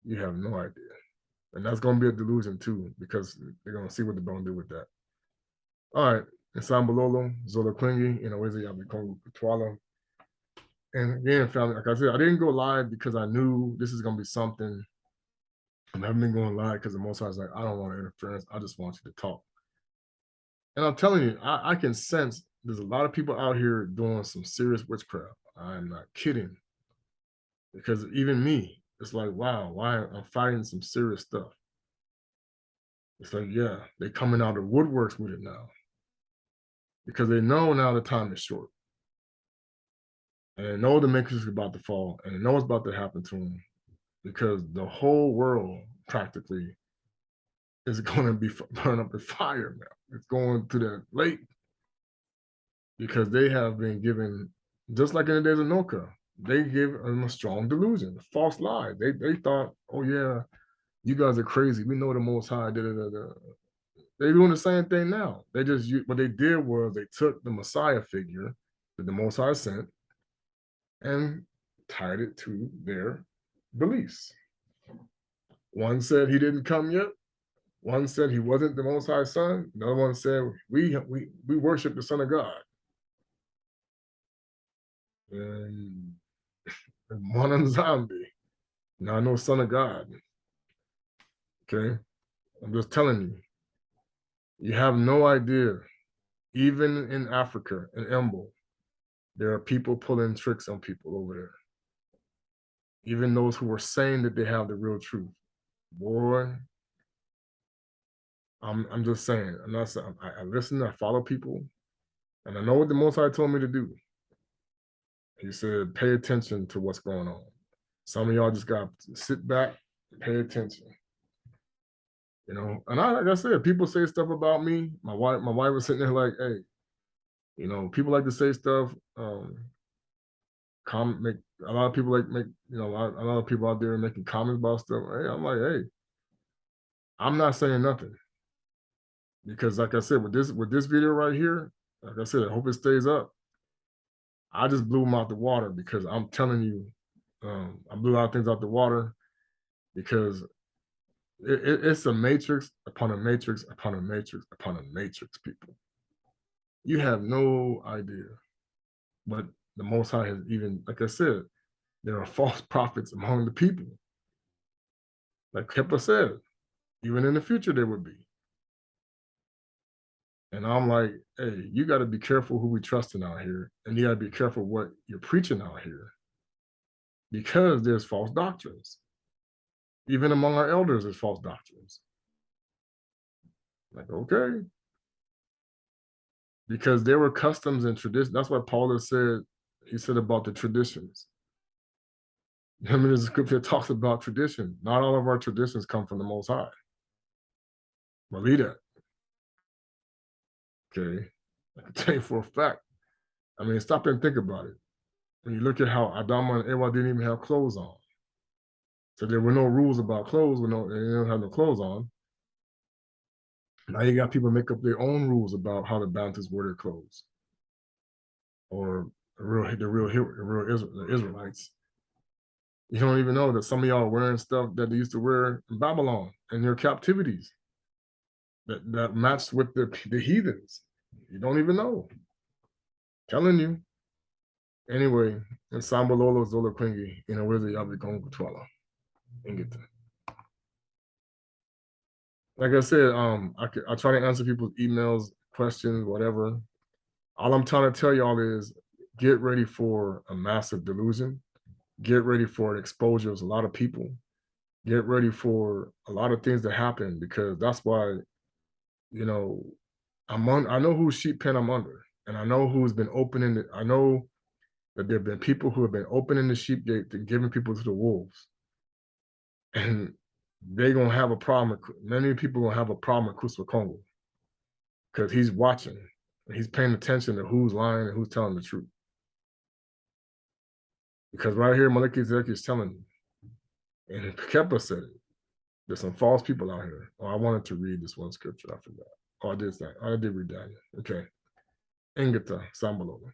You have no idea. And that's going to be a delusion too, because they're going to see what they're going to do with that. All right. Ensamblolo, Zola Klingi, Inawezi Yabi Kongo Kutwala. And again, family, like I said, I didn't go live because I knew this is going to be something. I haven't been going live because the most I was like, I don't want interference. I just want you to talk. And I'm telling you, I can sense there's a lot of people out here doing some serious witchcraft. I'm not kidding. Because even me, it's like, wow, why I'm fighting some serious stuff. It's like, yeah, they're coming out of woodworks with it now because they know now the time is short. And they know the matrix is about to fall, and they know it's about to happen to them because the whole world practically is going to be burned up in fire now. It's going to that lake because they have been given, just like in the days of Noka, they gave them a strong delusion, a false lie. They thought, oh yeah, you guys are crazy. We know the Most High. Da, da, da, da. They're doing the same thing now. They just, what they did was they took the Messiah figure that the Most High sent and tied it to their beliefs. One said he didn't come yet. One said he wasn't the Most High Son. Another one said we worship the Son of God. And one on zombie, not no Son of God. Okay, I'm just telling you, you have no idea. Even in Africa, in Embo, there are people pulling tricks on people over there. Even those who are saying that they have the real truth. Boy, I'm just saying. I'm not saying. I listen. I follow people, and I know what the Most High told me to do. He said, "Pay attention to what's going on." Some of y'all just got to sit back, and pay attention. You know, and like I said, people say stuff about me. My wife was sitting there like, "Hey, you know, people like to say stuff. Make a lot of people make a lot of people out there making comments about stuff. Hey, I'm like, hey, I'm not saying nothing because, like I said, with this video right here, like I said, I hope it stays up. I just blew them out the water because I'm telling you, I blew a lot of things out the water because it's a matrix upon a matrix upon a matrix upon a matrix, people. You have no idea. But the Most High has even, like I said, there are false prophets among the people. Like Kepler said, even in the future there would be. And I'm like, hey, you got to be careful who we trusting out here. And you got to be careful what you're preaching out here because there's false doctrines. Even among our elders, there's false doctrines. Like, okay. Because there were customs and traditions. That's what Paul has said. He said about the traditions. I mean, the scripture talks about tradition. Not all of our traditions come from the Most High. Believe that. Okay. I can tell you for a fact. I mean, stop and think about it. When you look at how Adam and Eva didn't even have clothes on. So there were no rules about clothes. They don't have no clothes on. Now you got people make up their own rules about how the Baptists wear their clothes, or the Israelites. You don't even know that some of y'all are wearing stuff that they used to wear in Babylon in their captivities that matched with the heathens. You don't even know. Telling you. Anyway, ensemble lolo zola kwingi inaweza yavi Kongo twala. Ingita. Like I said, I try to answer people's emails, questions, whatever. All I'm trying to tell y'all is get ready for a massive delusion. Get ready for an exposure of a lot of people. Get ready for a lot of things to happen, because that's why, you know, I know whose sheep pen I'm under, and I know who's been opening it. I know that there have been people who have been opening the sheep gate and giving people to the wolves. And they're gonna have a problem. Many people gonna have a problem with Kuswa Kongo because he's watching. He's paying attention to who's lying and who's telling the truth. Because right here, Maliki Zeki is telling you, and Kepa said it. There's some false people out here. Oh, I wanted to read this one scripture. I forgot. Oh, I did that. I did read that. Okay. Ingata Sambalova.